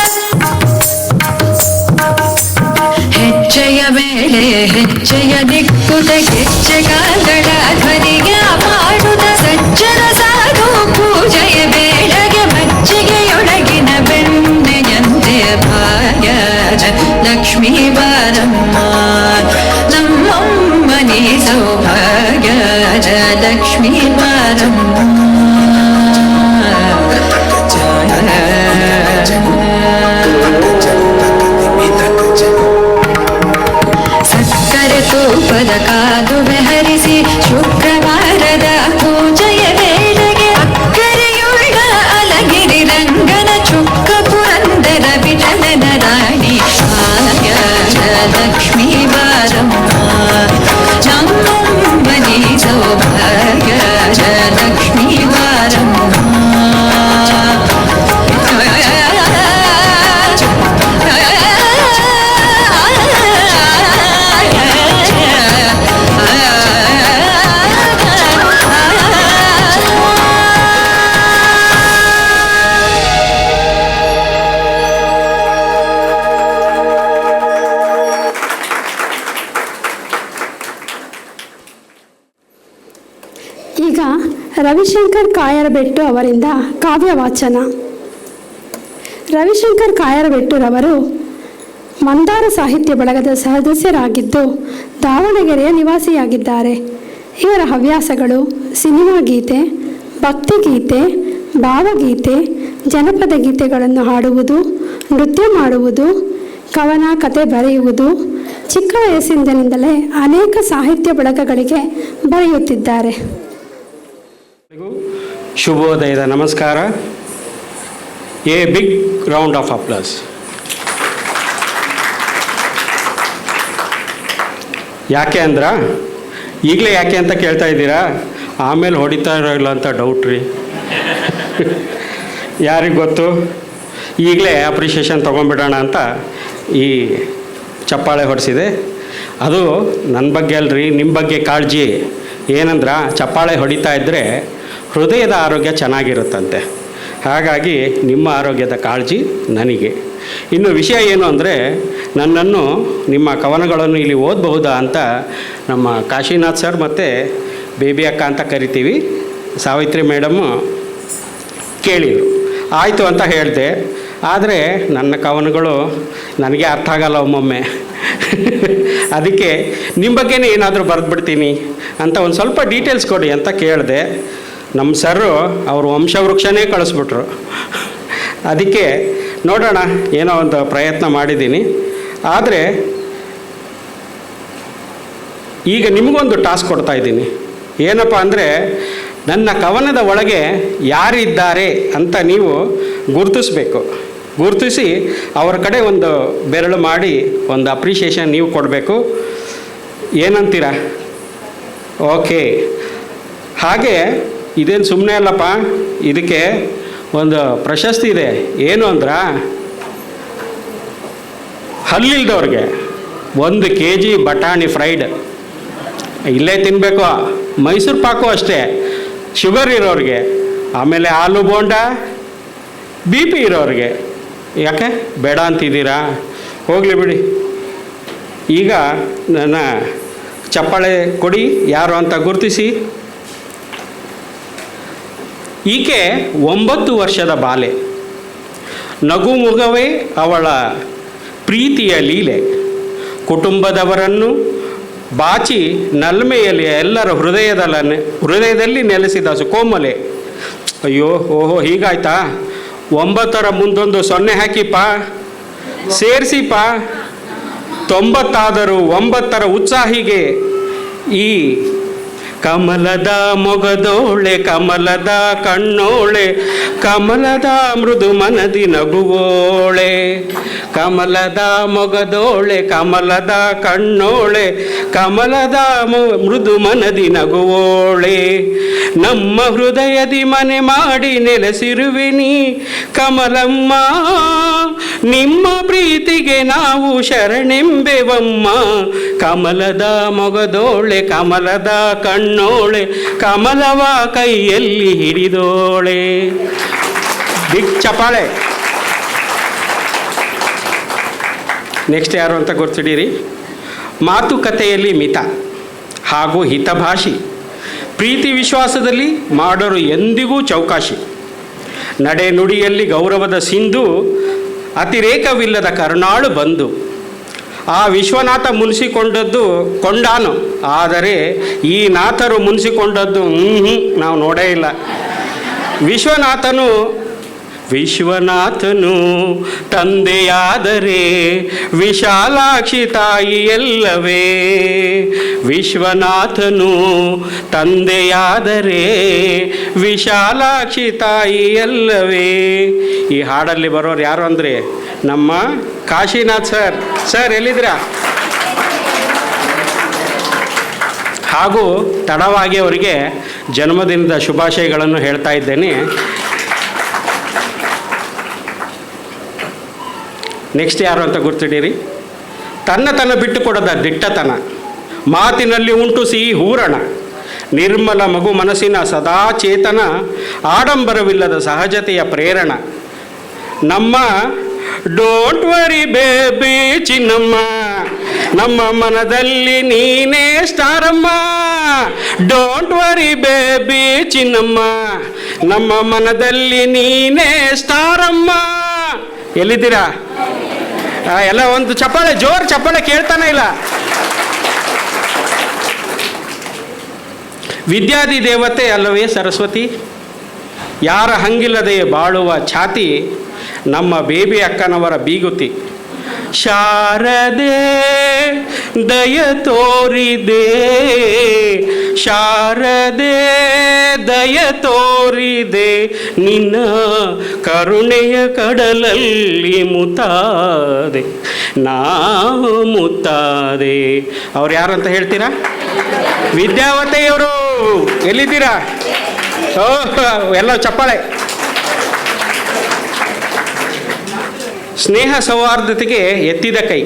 ಹೆಜ್ಜೆಯ ಮೇಲೆ ಹೆಜ್ಜೆಯ ನಿಕ್ಕುತ ಹೆಜ್ಜೆ ಕಾಲ್ಗಳ ಧ್ವನಿಯ ಮಾಡುತ್ತ ಸಜ್ಜನ ಸಾಧು ಪೂಜೆಯ ಬೇಳೆಗೆ ಮಜ್ಜಿಗೆಯೊಳಗಿನ ಬೆಣ್ಣೆಯಂತೆ ಭಾಗ್ಯದ ಲಕ್ಷ್ಮೀ ಬಾರಮ್ಮ ನಮ್ಮಮ್ಮನಿ ಸೌಭಾಗ್ಯದ ಲಕ್ಷ್ಮೀ ಬಾರಮ್ಮ ಸಕ್ಕರೆ ತೂಪದ ಕಾದುವೆ ಹರಿಸಿ ಶುಕ್ರವಾರದ ಪೂಜೆಯ ವೇಳೆಗೆ ಅಕ್ಕರೆಯುಳ್ಳ ಅಲಗಿರಿ ರಂಗನ ಚುಕ್ಕ ಪುರಂದರ ವಿಠಲನ ರಾಣಿ ಭಾಗ್ಯದ ಲಕ್ಷ್ಮೀ ಬಾರಮ್ಮ ನಮ್ಮಮ್ಮನಿ ಸೌಭಾಗ್ಯದ ಲಕ್ಷ್ಮೀ ಬಾರಮ್ಮ ರವಿಶಂಕರ್ ಕಾಯರಬೆಟ್ಟು ಅವರಿಂದ ಕಾವ್ಯ ವಾಚನ. ರವಿಶಂಕರ್ ಕಾಯರಬೆಟ್ಟುರವರು ಮಂದಾರ ಸಾಹಿತ್ಯ ಬಳಗದ ಸದಸ್ಯರಾಗಿದ್ದು ದಾವಣಗೆರೆಯ ನಿವಾಸಿಯಾಗಿದ್ದಾರೆ. ಇವರ ಹವ್ಯಾಸಗಳು ಸಿನಿಮಾ ಗೀತೆ, ಭಕ್ತಿಗೀತೆ, ಭಾವಗೀತೆ, ಜನಪದ ಗೀತೆಗಳನ್ನು ಹಾಡುವುದು, ನೃತ್ಯ ಮಾಡುವುದು, ಕವನ ಕತೆ ಬರೆಯುವುದು. ಚಿಕ್ಕ ವಯಸ್ಸಿನಿಂದಲೇ ಅನೇಕ ಸಾಹಿತ್ಯ ಬಳಗಗಳಿಗೆ ಬರೆಯುತ್ತಿದ್ದಾರೆ. ಶುಭೋದಯದ ನಮಸ್ಕಾರ. A big round of applause. ಯಾಕೆ ಈಗಲೇ ಯಾಕೆ ಅಂತ ಕೇಳ್ತಾ ಇದ್ದೀರಾ? ಆಮೇಲೆ ಹೊಡಿತಾ ಇರೋಲ್ಲ ಅಂತ ಡೌಟ್ ರೀ. ಯಾರಿಗೆ ಗೊತ್ತು? ಈಗಲೇ ಅಪ್ರಿಷಿಯೇಷನ್ ತೊಗೊಂಡ್ಬಿಡೋಣ ಅಂತ ಈ ಚಪ್ಪಾಳೆ ಹೊಡಿಸಿದೆ. ಅದು ನನ್ನ ಬಗ್ಗೆ ಅಲ್ರಿ, ನಿಮ್ಮ ಬಗ್ಗೆ ಕಾಳಜಿ. ಚಪ್ಪಾಳೆ ಹೊಡಿತಾ ಇದ್ದರೆ ಹೃದಯದ ಆರೋಗ್ಯ ಚೆನ್ನಾಗಿರುತ್ತಂತೆ. ಹಾಗಾಗಿ ನಿಮ್ಮ ಆರೋಗ್ಯದ ಕಾಳಜಿ ನನಗೆ. ಇನ್ನು ವಿಷಯ ಏನು ಅಂದರೆ, ನನ್ನನ್ನು ನಿಮ್ಮ ಕವನಗಳನ್ನು ಇಲ್ಲಿ ಓದಬಹುದಾ ಅಂತ ನಮ್ಮ ಕಾಶಿನಾಥ್ ಸರ್ ಮತ್ತು ಬೇಬಿ ಅಕ್ಕ ಅಂತ ಕರಿತೀವಿ, ಸಾವಿತ್ರಿ ಮೇಡಮ್ಮು ಕೇಳಿದರು. ಆಯಿತು ಅಂತ ಹೇಳಿದೆ. ಆದರೆ ನನ್ನ ಕವನಗಳು ನನಗೆ ಅರ್ಥ ಆಗಲ್ಲ ಒಮ್ಮೊಮ್ಮೆ. ಅದಕ್ಕೆ ನಿಮ್ಮ ಬಗ್ಗೆನೇ ಏನಾದರೂ ಬರೆದ್ಬಿಡ್ತೀನಿ ಅಂತ ಒಂದು ಸ್ವಲ್ಪ ಡೀಟೇಲ್ಸ್ ಕೊಡಿ ಅಂತ ಕೇಳಿದೆ. ನಮ್ಮ ಸರ್ರು ಅವ್ರ ವಂಶವೃಕ್ಷನೇ ಕಳಿಸ್ಬಿಟ್ರು. ಅದಕ್ಕೆ ನೋಡೋಣ, ಏನೋ ಒಂದು ಪ್ರಯತ್ನ ಮಾಡಿದ್ದೀನಿ. ಆದರೆ ಈಗ ನಿಮಗೊಂದು ಟಾಸ್ಕ್ ಕೊಡ್ತಾ ಇದ್ದೀನಿ. ಏನಪ್ಪ ಅಂದರೆ, ನನ್ನ ಕವನದ ಒಳಗೆ ಯಾರಿದ್ದಾರೆ ಅಂತ ನೀವು ಗುರುತಿಸ್ಬೇಕು. ಗುರುತಿಸಿ ಅವ್ರ ಕಡೆ ಒಂದು ಬೆರಳು ಮಾಡಿ ಒಂದು ಅಪ್ರಿಷಿಯೇಷನ್ ನೀವು ಕೊಡಬೇಕು. ಏನಂತೀರ? ಓಕೆ. ಹಾಗೆ ಇದೇನು ಸುಮ್ಮನೆ ಅಲ್ಲಪ್ಪ, ಇದಕ್ಕೆ ಒಂದು ಪ್ರಶಸ್ತಿ ಇದೆ. ಏನು ಹಲ್ಲಿಲ್ದವ್ರಿಗೆ 1 kg ಬಟಾಣಿ ಫ್ರೈಡ್ ಇಲ್ಲೇ ತಿನ್ನಬೇಕು. ಮೈಸೂರು ಪಾಕು ಅಷ್ಟೇ, ಶುಗರ್ ಇರೋರಿಗೆ. ಆಮೇಲೆ ಆಲೂ ಬೋಂಡ BP ಇರೋರಿಗೆ. ಯಾಕೆ ಬೇಡ ಅಂತಿದ್ದೀರಾ? ಹೋಗಲಿ ಬಿಡಿ. ಈಗ ನನ್ನ ಚಪ್ಪಾಳೆ ಕೊಡಿ, ಯಾರು ಅಂತ ಗುರುತಿಸಿ. ಈಕೆ 9 ವರ್ಷದ ಬಾಲೆ. ನಗು ಮುಗವೇ ಅವಳ ಪ್ರೀತಿಯ ಲೀಲೆ. ಕುಟುಂಬದವರನ್ನು ಬಾಚಿ ನಲ್ಮೆಯಲ್ಲಿ ಎಲ್ಲರ ಹೃದಯದಲ್ಲಿ ನೆಲೆಸಿದ ಕೋಮಲೆ. ಅಯ್ಯೋ ಓಹೋ, ಹೀಗಾಯ್ತಾ? 9ರ ಮುಂದೊಂದು 0 ಹಾಕಿಪ್ಪ, ಸೇರಿಸಿಪ್ಪ. 90 ಆದರೂ 9ರ ಉತ್ಸಾಹಿಗೆ ಈ ಕಮಲದ ಮೊಗದೋಳೆ, ಕಮಲದ ಕಣ್ಣೋಳೆ, ಕಮಲದ ಮೃದು ಮನದಿ ನಗುವೋಳೆ. ಕಮಲದ ಮೊಗದೋಳೆ, ಕಮಲದ ಕಣ್ಣೋಳೆ, ಕಮಲದ ಮೃದು ಮನದಿ ನಗುವೋಳೆ. ನಮ್ಮ ಹೃದಯದಿ ಮನೆ ಮಾಡಿ ನೆಲೆಸಿರುವೆನಿ ಕಮಲಮ್ಮ. ನಿಮ್ಮ ಪ್ರೀತಿಗೆ ನಾವು ಶರಣೆಂಬೆವಮ್ಮ. ಕಮಲದ ಮೊಗದೋಳೆ, ಕಮಲದ ಕಣ್ಣೋಳೆ, ಕಮಲವ ಕೈಯಲ್ಲಿ ಹಿಡಿದೋಳೆ. ಬಿಗ್ ಚಪ್ಪಾಳೆ. ನೆಕ್ಸ್ಟ್ ಯಾರು ಅಂತ ಗುರ್ತಿಡೀರಿ. ಮಾತುಕತೆಯಲ್ಲಿ ಮಿತ ಹಾಗೂ ಹಿತಭಾಷಿ. ಪ್ರೀತಿ ವಿಶ್ವಾಸದಲ್ಲಿ ಮಾಡೋರು ಎಂದಿಗೂ ಚೌಕಾಶಿ. ನಡೆ ನುಡಿಯಲ್ಲಿ ಗೌರವದ ಸಿಂಧು, ಅತಿರೇಕವಿಲ್ಲದ ಕರುಣಾಳು ಬಂಧು. ಆ ವಿಶ್ವನಾಥ ಮುನಿಸಿಕೊಂಡದ್ದು ಕೊಂಡಾನು, ಆದರೆ ಈ ನಾಥರು ಮುನಿಸಿಕೊಂಡದ್ದು ನಾವು ನೋಡೇ ಇಲ್ಲ. ವಿಶ್ವನಾಥನು ತಂದೆಯಾದರೆ ವಿಶಾಲಾಕ್ಷಿ ತಾಯಿಯಲ್ಲವೇ. ವಿಶ್ವನಾಥನು ತಂದೆಯಾದರೆ ವಿಶಾಲಾಕ್ಷಿ ತಾಯಿಯಲ್ಲವೇ. ಈ ಹಾಡಲ್ಲಿ ಬರೋರು ಯಾರು ಅಂದರೆ ನಮ್ಮ ಕಾಶಿನಾಥ್ ಸರ್. ಸರ್ ಎಲ್ಲಿದ್ದೀರಾ? ಹಾಗೂ ತಡವಾಗಿ ಅವರಿಗೆ ಜನ್ಮದಿನದ ಶುಭಾಶಯಗಳನ್ನು ಹೇಳ್ತಾ ಇದ್ದೇನೆ. ನೆಕ್ಸ್ಟ್ ಯಾರು ಅಂತ ಗುರ್ತಿಡೀರಿ. ತನ್ನ ಬಿಟ್ಟುಕೊಡದ ದಿಟ್ಟತನ, ಮಾತಿನಲ್ಲಿ ಉಂಟು ಸಿಹಿ ಹೂರಣ, ನಿರ್ಮಲ ಮಗು ಮನಸ್ಸಿನ ಸದಾ ಚೇತನ, ಆಡಂಬರವಿಲ್ಲದ ಸಹಜತೆಯ ಪ್ರೇರಣ. ನಮ್ಮ ಡೋಂಟ್ ವರಿ ಬೇಬಿ ಚಿನ್ನಮ್ಮ, ನಮ್ಮ ಮನದಲ್ಲಿ ನೀನೇ ಸ್ಟಾರಮ್ಮ, ಡೋಂಟ್ ವರಿ ಬೇಬಿ ಚಿನ್ನಮ್ಮ. ನಮ್ಮ ಮನದಲ್ಲಿ ನೀನೇ ಸ್ಟಾರಮ್ಮ. ಎಲ್ಲಿದ್ದೀರಾ? ಎಲ್ಲ ಒಂದು ಚಪ್ಪಾಳೆ, ಜೋರು ಚಪ್ಪಾಳೆ ಕೇಳ್ತಾನೆ ಇಲ್ಲ. ವಿದ್ಯಾದಿ ದೇವತೆ ಅಲ್ಲವೇ ಸರಸ್ವತಿ? ಯಾರ ಹಂಗಿಲ್ಲದೆ ಬಾಳುವ ಛಾತಿ ನಮ್ಮ ಬೇಬಿ ಅಕ್ಕನವರ ಬೀಗುತಿ. ಶಾರದೆ ದಯ ತೋರಿದೆ, ಶಾರದೆ ದಯ ತೋರಿದೆ, ನಿನ್ನ ಕರುಣೆಯ ಕಡಲಲ್ಲಿ ಮುತ್ತಾದೆ, ನಾವು ಮುತ್ತಾದೆ. ಅವ್ರು ಯಾರು ಅಂತ ಹೇಳ್ತೀರಾ? ವಿದ್ಯಾವತೆಯವರು. ಎಲ್ಲಿದ್ದೀರಾ? ಎಲ್ಲ ಚಪ್ಪಾಳೆ. ಸ್ನೇಹ ಸೌಹಾರ್ದತೆಗೆ ಎತ್ತಿದ ಕೈ,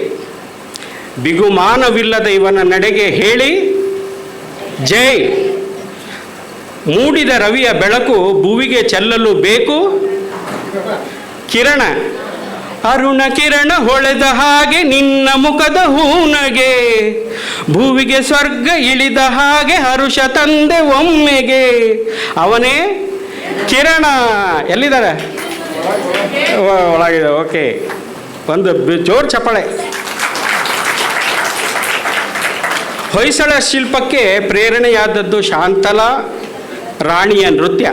ಬಿಗುಮಾನವಿಲ್ಲದ ಇವನ ನಡೆಗೆ ಹೇಳಿ ಜೈ. ಮೂಡಿದ ರವಿಯ ಬೆಳಕು ಭುವಿಗೆ ಚೆಲ್ಲಲು ಬೇಕು ಕಿರಣ, ಅರುಣ ಕಿರಣ ಹೊಳೆದ ಹಾಗೆ ನಿನ್ನ ಮುಖದ ಹೂನಗೆ, ಭುವಿಗೆ ಸ್ವರ್ಗ ಇಳಿದ ಹಾಗೆ ಹರುಷ ತಂದೆ ಒಮ್ಮೆಗೆ. ಅವನೇ ಕಿರಣ. ಎಲ್ಲಿದ್ದಾರೆ? ಒಳಗಿದೆ. ಓಕೆ, ಒಂದು ಜೋರು ಚಪ್ಪಾಳೆ. ಹೊಯ್ಸಳ ಶಿಲ್ಪಕ್ಕೆ ಪ್ರೇರಣೆಯಾದದ್ದು ಶಾಂತಲಾ ರಾಣಿಯ ನೃತ್ಯ.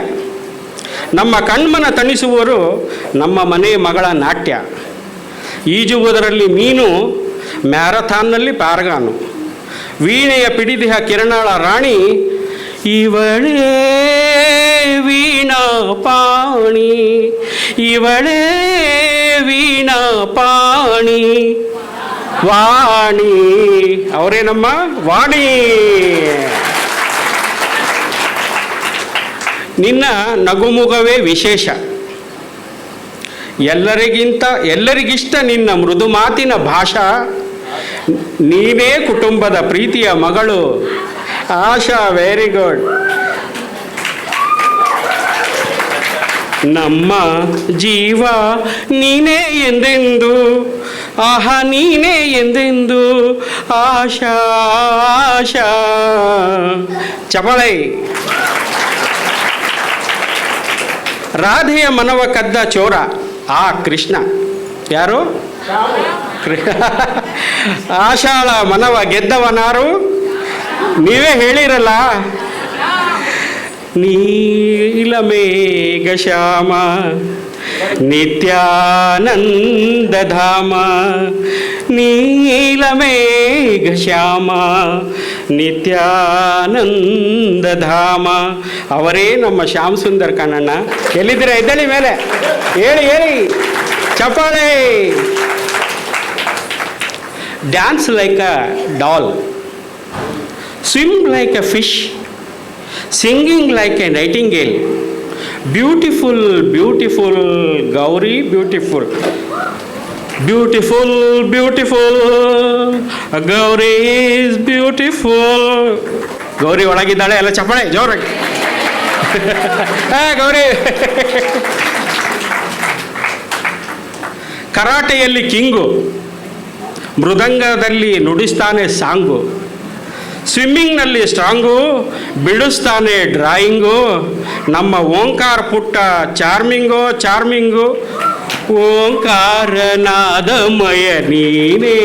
ನಮ್ಮ ಕಣ್ಮನ ತಣಿಸುವವರು ನಮ್ಮ ಮನೆ ಮಗಳ ನಾಟ್ಯ. ಈಜುವುದರಲ್ಲಿ ಮೀನು, ಮ್ಯಾರಥಾನ್ನಲ್ಲಿ ಪ್ಯಾರಗಾನು. ವೀಣೆಯ ಪಿಡಿದಿಹ ಕಿರಣಾಳ ರಾಣಿ ಇವಳೇ ವೀಣಾ ಪಾಣಿ, ಇವಳೇ ವೀಣಾ ಪಾಣಿ ವಾಣಿ. ಅವರೇ ನಮ್ಮ ವಾಣಿ. ನಿನ್ನ ನಗುಮುಗವೇ ವಿಶೇಷ, ಎಲ್ಲರಿಗಿಷ್ಟ ನಿನ್ನ ಮೃದು ಮಾತಿನ ಭಾಷಾ. ನೀನೇ ಕುಟುಂಬದ ಪ್ರೀತಿಯ ಮಗಳು ಆಶಾ. Very good. ನಮ್ಮ ಜೀವ ನೀನೇ ಎಂದೆಂದು, ಆಹಾ ನೀನೇ ಎಂದೆಂದು ಆಶಾ ಆಶಾ. ಚಪಳೈ. ರಾಧೆಯ ಮನವ ಕದ್ದ ಚೋರ ಆ ಕೃಷ್ಣ. ಯಾರು? ಆಶಾಳ ಮನವ ಗೆದ್ದವನಾರು? ನೀವೇ ಹೇಳಿರಲ್ಲ. ನೀಲಮೇಘ ಶ್ಯಾಮ ನಿತ್ಯಾನಂದ ಧಾಮ, ನೀಲಮೇಘ ಶ್ಯಾಮ ನಿತ್ಯಾನಂದ ಧಾಮ. ಅವರೇ ನಮ್ಮ ಶ್ಯಾಮ್ ಸುಂದರ್ ಕಣ್ಣಣ್ಣ. ಎಲ್ಲಿದ್ದೀರಾ? ಎದ್ದೇಳಿ ಮೇಲೆ, ಹೇಳಿ ಹೇಳಿ ಚಪ್ಪಾಳೆ. Dance like a doll, swim like a fish, singing like a nightingale. Beautiful, beautiful Gauri, beautiful. Beautiful, beautiful Gauri is beautiful. Gauri ಒಳಗಿದ್ದಾಳೆ. ಎಲ್ಲ ಚಪ್ಪಾಳೆ ಜೋರಾಗಿ. ಗೌರಿ. ಕರಾಟೆಯಲ್ಲಿ ಕಿಂಗು, ಮೃದಂಗದಲ್ಲಿ ನುಡಿಸ್ತಾನೆ ಸಾಂಗು, ಸ್ವಿಮ್ಮಿಂಗ್ನಲ್ಲಿ ಸ್ಟ್ರಾಂಗು, ಬಿಡಿಸ್ತಾನೆ ಡ್ರಾಯಿಂಗು. ನಮ್ಮ ಓಂಕಾರ ಪುಟ್ಟ ಚಾರ್ಮಿಂಗು ಚಾರ್ಮಿಂಗು. ಓಂಕಾರ ನಾದಮಯ ನೀನೇ,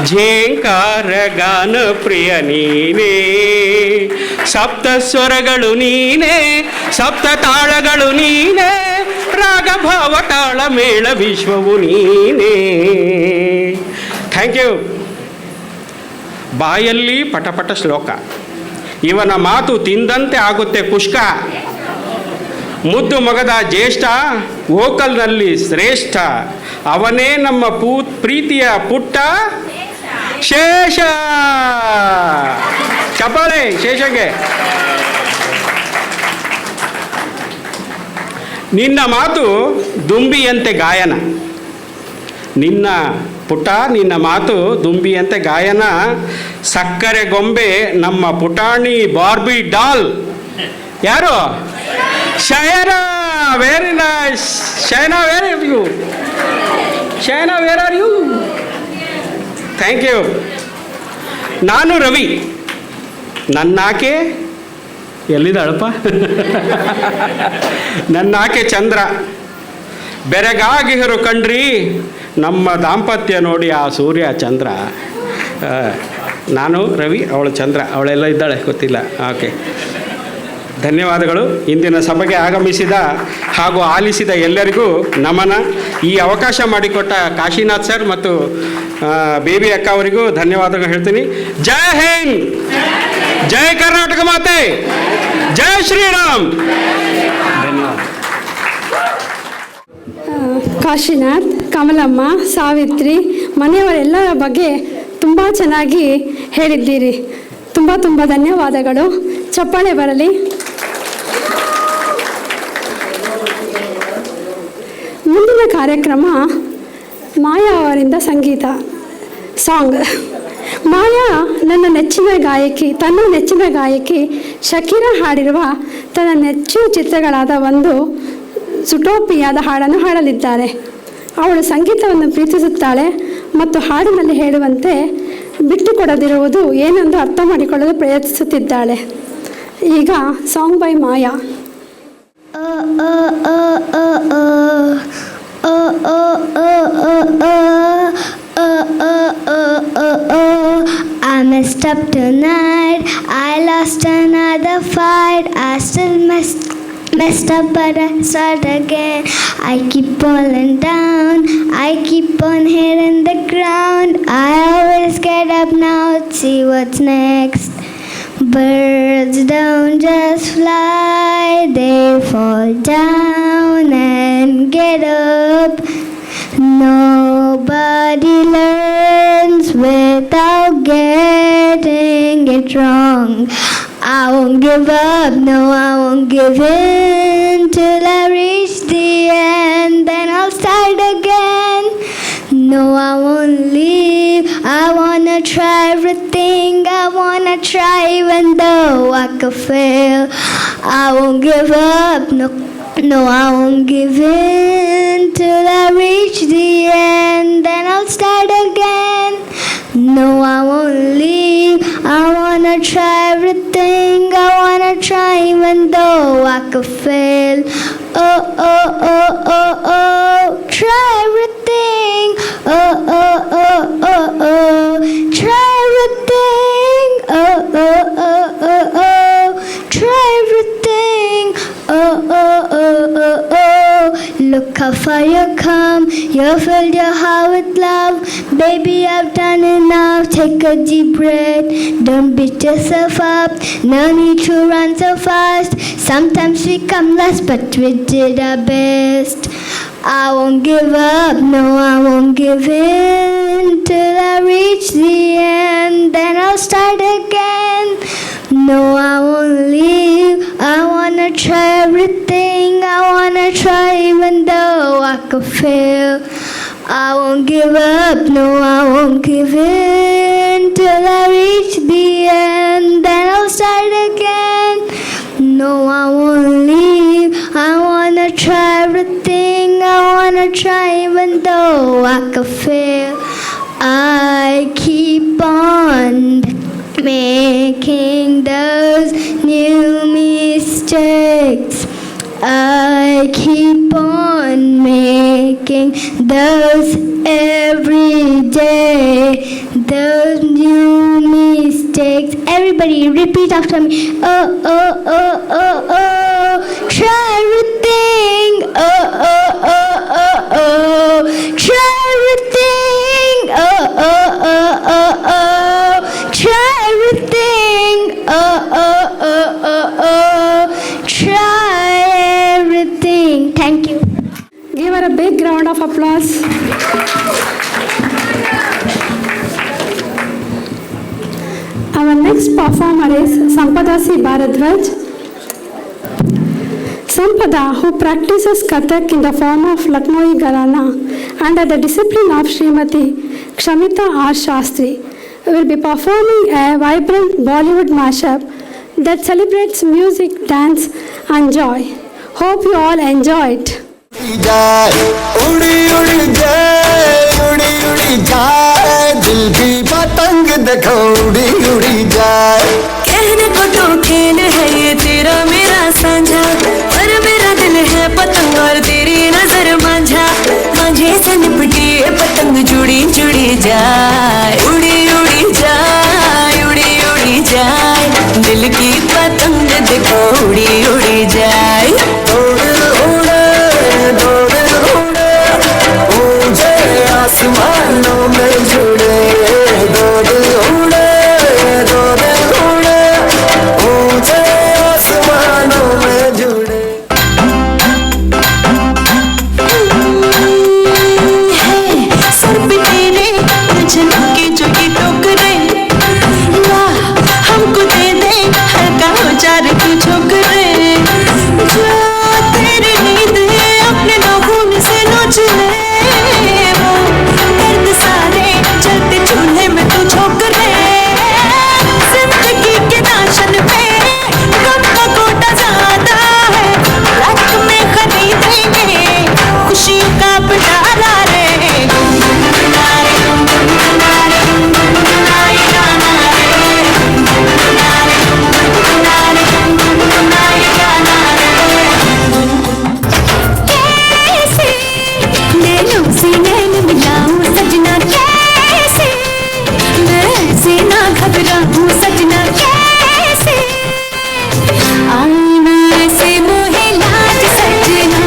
ಝೇಂಕಾರ ಗಾನ ಪ್ರಿಯ ನೀನೇ. ಸಪ್ತ ಸ್ವರಗಳು ನೀನೇ, ಸಪ್ತ ತಾಳಗಳು ನೀನೇ, ರಾಗ ಭಾವ ತಾಳ ಮೇಳ ವಿಶ್ವವು ನೀನೇ. Thank you. ಬಾಯಲ್ಲಿ ಪಟಪಟ ಶ್ಲೋಕ, ಇವನ ಮಾತು ತಿಂದಂತೆ ಆಗುತ್ತೆ ಕುಷ್ಕ. ಮುದ್ದು ಮಗದ ಜ್ಯೇಷ್ಠ, ವೋಕಲ್ನಲ್ಲಿ ಶ್ರೇಷ್ಠ. ಅವನೇ ನಮ್ಮ ಪ್ರೀತಿಯ ಪುಟ್ಟ ಶೇಷ. ಚಪ್ಪಾಳೆ ಶೇಷಗೆ. ನಿನ್ನ ಮಾತು ದುಂಬಿಯಂತೆ ಗಾಯನ, ನಿನ್ನ ಪುಟ ನಿನ್ನ ಮಾತು ದುಂಬಿಯಂತೆ ಗಾಯನ. ಸಕ್ಕರೆ ಗೊಂಬೆ ನಮ್ಮ ಪುಟಾಣಿ ಬಾರ್ಬಿ ಡಾಲ್. ಯಾರು? Shayana. Very nice. Shayana, where are you? Shayana, where are you? Thank you. ನಾನು ರವಿ, ನನ್ನಾಕೆ ಎಲ್ಲಿದ್ದಾಳಪ್ಪ? ನನ್ನಾಕೆ ಚಂದ್ರ, ಬೆರಗಾಗಿಹರು ಕಣ್ರಿ ನಮ್ಮ ದಾಂಪತ್ಯ ನೋಡಿ ಆ ಸೂರ್ಯ ಚಂದ್ರ. ನಾನು ರವಿ, ಅವಳು ಚಂದ್ರ, ಅವಳೆಲ್ಲ ಇದ್ದಾಳೆ ಗೊತ್ತಿಲ್ಲ. ಓಕೆ, ಧನ್ಯವಾದಗಳು. ಇಂದಿನ ಸಭೆಗೆ ಆಗಮಿಸಿದ ಹಾಗೂ ಆಲಿಸಿದ ಎಲ್ಲರಿಗೂ ನಮನ. ಈ ಅವಕಾಶ ಮಾಡಿಕೊಟ್ಟ ಕಾಶಿನಾಥ್ ಸರ್ ಮತ್ತು ಬೇಬಿ ಅಕ್ಕ ಅವರಿಗೂ ಧನ್ಯವಾದಗಳು ಹೇಳ್ತೀನಿ. ಜೈ ಹಿಂದ್, ಜೈ ಕರ್ನಾಟಕ ಮಾತೆ, ಜೈ ಶ್ರೀರಾಮ್. ಧನ್ಯವಾದ. ಕಾಶಿನಾಥ್, ಕಮಲಮ್ಮ, ಸಾವಿತ್ರಿ, ಮನೆಯವರೆಲ್ಲರ ಬಗ್ಗೆ ತುಂಬ ಚೆನ್ನಾಗಿ ಹೇಳಿದ್ದೀರಿ. ತುಂಬ ತುಂಬ ಧನ್ಯವಾದಗಳು. ಚಪ್ಪಾಳೆ ಬರಲಿ. ಮುಂದಿನ ಕಾರ್ಯಕ್ರಮ ಮಾಯಾ ಅವರಿಂದ ಸಂಗೀತ ಸಾಂಗ್. ಮಾಯಾ ತನ್ನ ನೆಚ್ಚಿನ ಗಾಯಕಿ ಶಕೀರಾ ಹಾಡಿರುವ ತನ್ನ ನೆಚ್ಚಿನ ಚಿತ್ರಗಳಾದ ಒಂದು ಸುಟೋಪಿಯಾದ ಹಾಡನ್ನು ಹಾಡಲಿದ್ದಾರೆ. ಅವಳು ಸಂಗೀತವನ್ನು ಪ್ರೀತಿಸುತ್ತಾಳೆ ಮತ್ತು ಹಾಡಿನಲ್ಲಿ ಹೇಳುವಂತೆ ಬಿಟ್ಟುಕೊಡದಿರುವುದು ಏನೆಂದು ಅರ್ಥ ಮಾಡಿಕೊಳ್ಳಲು ಪ್ರಯತ್ನಿಸುತ್ತಿದ್ದಾಳೆ. ಈಗ song by Maya. I messed up tonight, I lost another fight, I still messed up but I start again. I keep falling down, I keep on hitting the ground, I always get up now to see what's next. Birds don't just fly, they fall down and get up. Nobody learns without getting it wrong. I won't give up, no I won't give in till I reach the end, then I'll start again. No, I won't leave, I wanna try everything, I wanna try even though I could fail. I won't give up, no, I won't give in till I reach the end, then I'll start again. No, I won't leave, I wanna try everything, I wanna try even though I could fail. Oh, oh, oh, oh, oh, try everything. Oh, oh, oh, oh, oh, try everything. Oh, oh, oh, oh, oh, try everything. Oh, oh, oh, oh, oh, look how far you've come, you've filled your heart with love. Baby, I've done enough, take a deep breath, don't beat yourself up, no need to run so fast. Sometimes we come last, but we did our best. I won't give up, no I won't give in till I reach the end, then I'll start again. No, I won't leave, I wanna try everything, I wanna try even though I could fail. I won't give up, no I won't give in till I reach the end, then I'll start again. No, I won't leave, I wanna try everything, I wanna try even though I could fail. I keep on making those new mistakes, I keep on making those every day, those new mistakes. Everybody repeat after me. Oh, oh, oh, oh, oh, try everything. Oh, oh, oh, oh, oh, try everything. Oh, oh, oh, oh, oh, try everything. Oh, oh, oh, oh, oh, try everything. Thank you. Give her a big round of applause. Our next performer is Sampada C. Bharadwaj. Sampada, who practices Kathak in the form of Lucknowi Gharana under the discipline of Srimati Kshamita R. Shastri, will be performing a vibrant Bollywood mashup that celebrates music, dance and joy. Hope you all enjoy it. उड़ी जाए, उड़ी उड़ी जाए, उड़ी उड़ी जाए, दिल की पतंग देखो उड़ी उड़ी जाए। कहने को तो खेल है ये तेरा मेरा साझा, पर मेरा दिल है पतंग और तेरी नजर मांझा। मांझे से निपटी ये पतंग जुड़ी जुड़ी जाए, उड़ी उड़ी जाए, उड़ी उड़ी जाए, दिल की पतंग देखो उड़ी उड़ी जाए। उड़े उड़े उड़े उड़े ऊंचे आसमानों में जुड़े, उड़े उड़े उड़े उड़े ऊंचे आसमानों में जुड़े। सर पे तेरे उलझनों के जो ये टोकरे, वाह हमको दे दे हल्का हो चार तू छोकरे। जो तेरी नींद है अपने नाखून से नोच ले, वो दर्द सारे जलते चूल्हे में तू छोकरे। जिंदगी के राशन में गम का कोटा ज्यादा है, रख में खरीदेंगे खुशियों का भंडारा रे। कैसे नैनों से नैन मिलाऊं सजना, कैसे मैं ऐसे ना घबराऊं सजना, कैसे आईना ऐसे मोहे लाज सजना,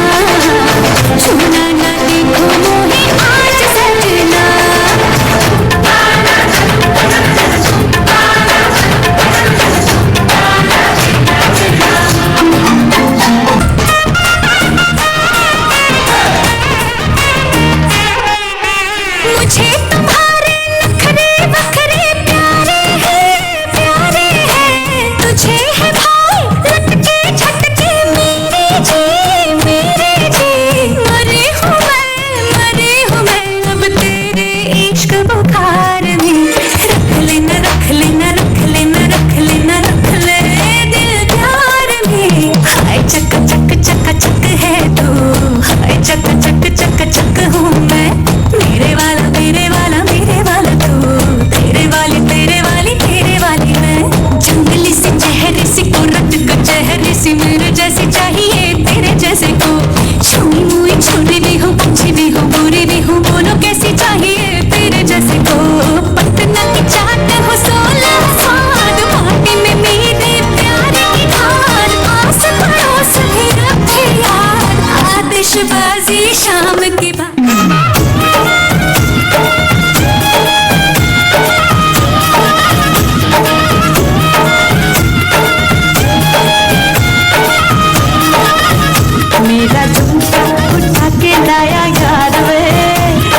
छूना ना देखो मोहे आज सजना। मुझे तुम्हारे नखरे बखरे प्यारे हैं, तुझे है भाई लटके झटके मेरे जी, मेरे जी। मरी हूँ मैं अब तेरे इश्क बुखार में। रख लेना रख लेना रख लेना रख लेना रख ले दिल प्यार में। हाय चक चक चक चक है तू, हाय चक चक चक चक हूँ मैं। मेरे वाला मेरे वाला मेरे वाला तू, तेरे वाली तेरे वाली मैं। जंगली सी चेहरे सी कुर्रत को चेहरे सी मेरे जैसी चाहिए तेरे जैसे को। छुई मुई छुरी भी हूँ अच्छी भी हूँ बुरी भी हूँ, बोलो कैसी चाहिए तेरे जैसे को। पटना की चाट हो 16 स्वाद, माटी में मेरे प्यारे की धार। आस पड़ोस भी रखे यार, आतिशबाजी शाम की बात। मेरा झुमका उठा के लाया यार वे,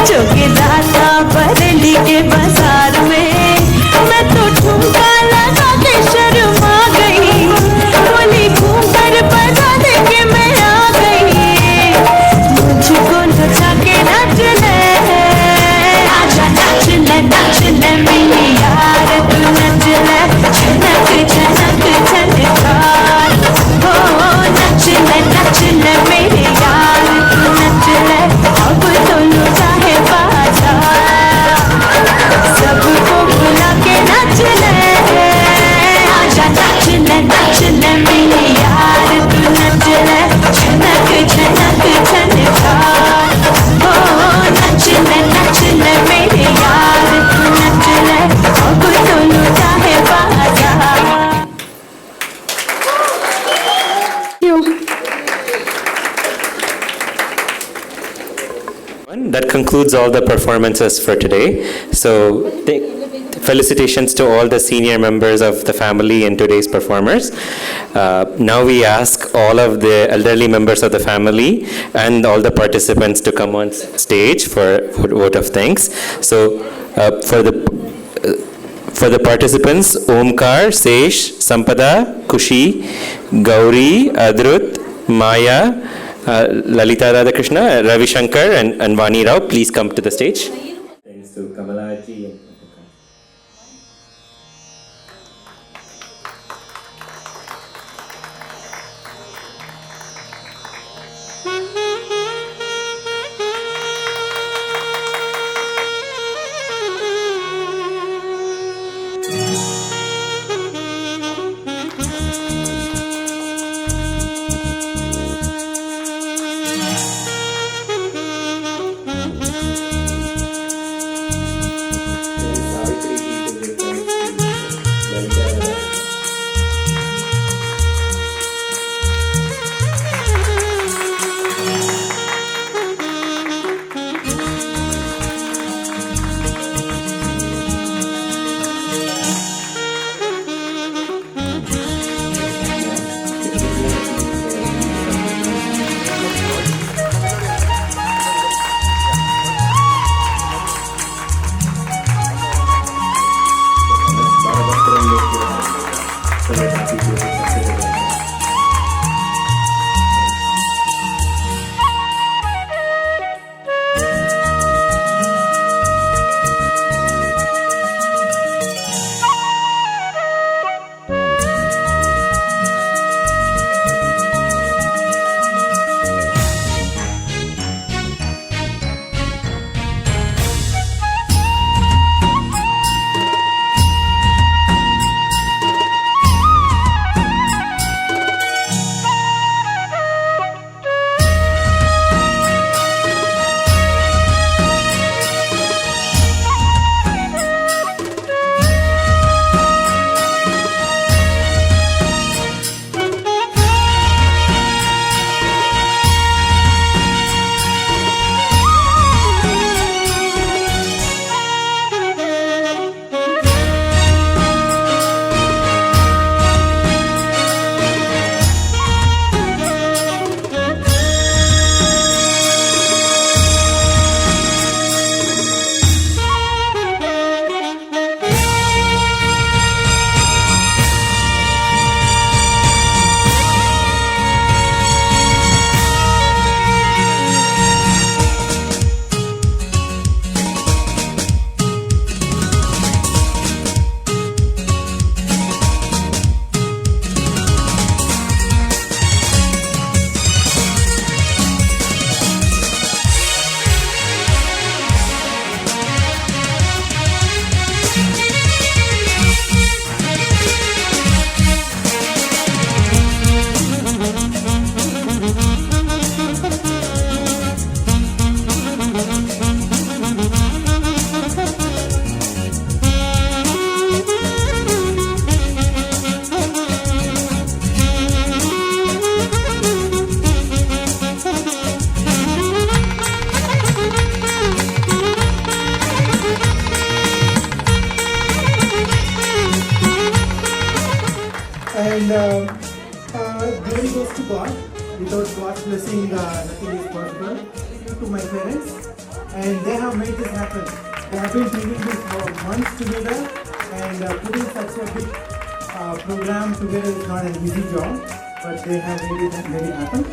जो के दाता बरेली के बाजार में। मैं तो ठुमका लगा के शर्मा गई, बोली घूम कर बजा दे के मैं आ गई। मुझको नचा के नाच ले, आजा नाच ले मेरी यार, तू नच ले छनक छनक छनकार। हो नच ले मेरे यार, तू नच ले अब तो लुटा है बाजार। सबको बुला के नच ले, आजा नाच ले मेरे यार, तू नच ले छनक छनक छनकार। हो नच ले मेरे यार, तू नच ले अब तो लुटा है बाजार। That concludes all the performances for today. So, felicitations to all the senior members of the family and today's performers. Now we ask all of the elderly members of the family and all the participants to come on stage for vote of thanks. So, for the participants, Omkar, Sesh, Sampada, Kushi, Gauri, Adrut, Maya, Lalita Radhakrishna, Ravi Shankar, and Vani Rao, please come to the stage. Thanks to Kamalaji. Glory goes to God. Without God's blessing, nothing is possible. Thank you to my parents, and they have made this happen. They have been thinking this for months together, and putting such a big program together is not an easy job, but they have made it happen.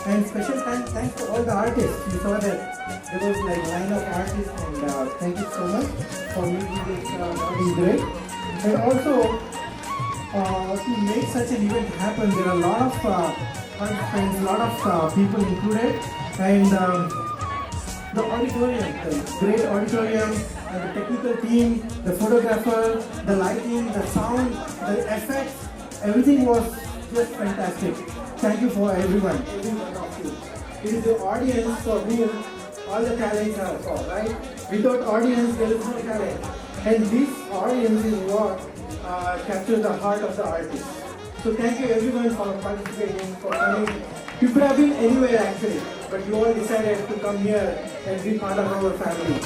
And special thanks to all the artists. You saw that there was like line of artists, and thank you so much for making this being great. And also, to make such an event happen, there are a lot of participants, a lot of people included, and the auditorium, the great auditorium, the technical team, the photographer, the lighting, the sound, the effects, everything was just fantastic. Thank you for everyone of you. It is the audience for whom all the talents are for, right? Without audience, there is no talent. And this audience is what captures the heart of the artist. So thank you everyone for participating, for coming. You could have been anywhere actually, but you all decided to come here and be part of our family.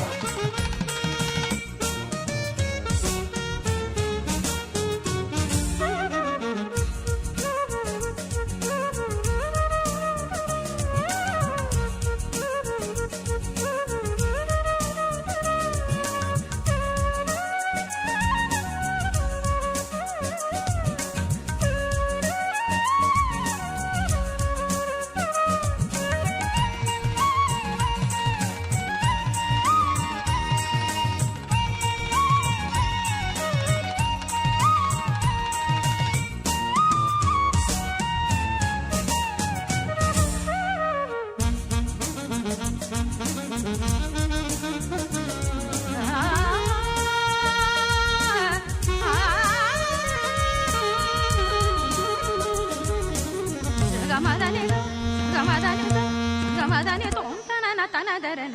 Gamadane tom tana na tana dere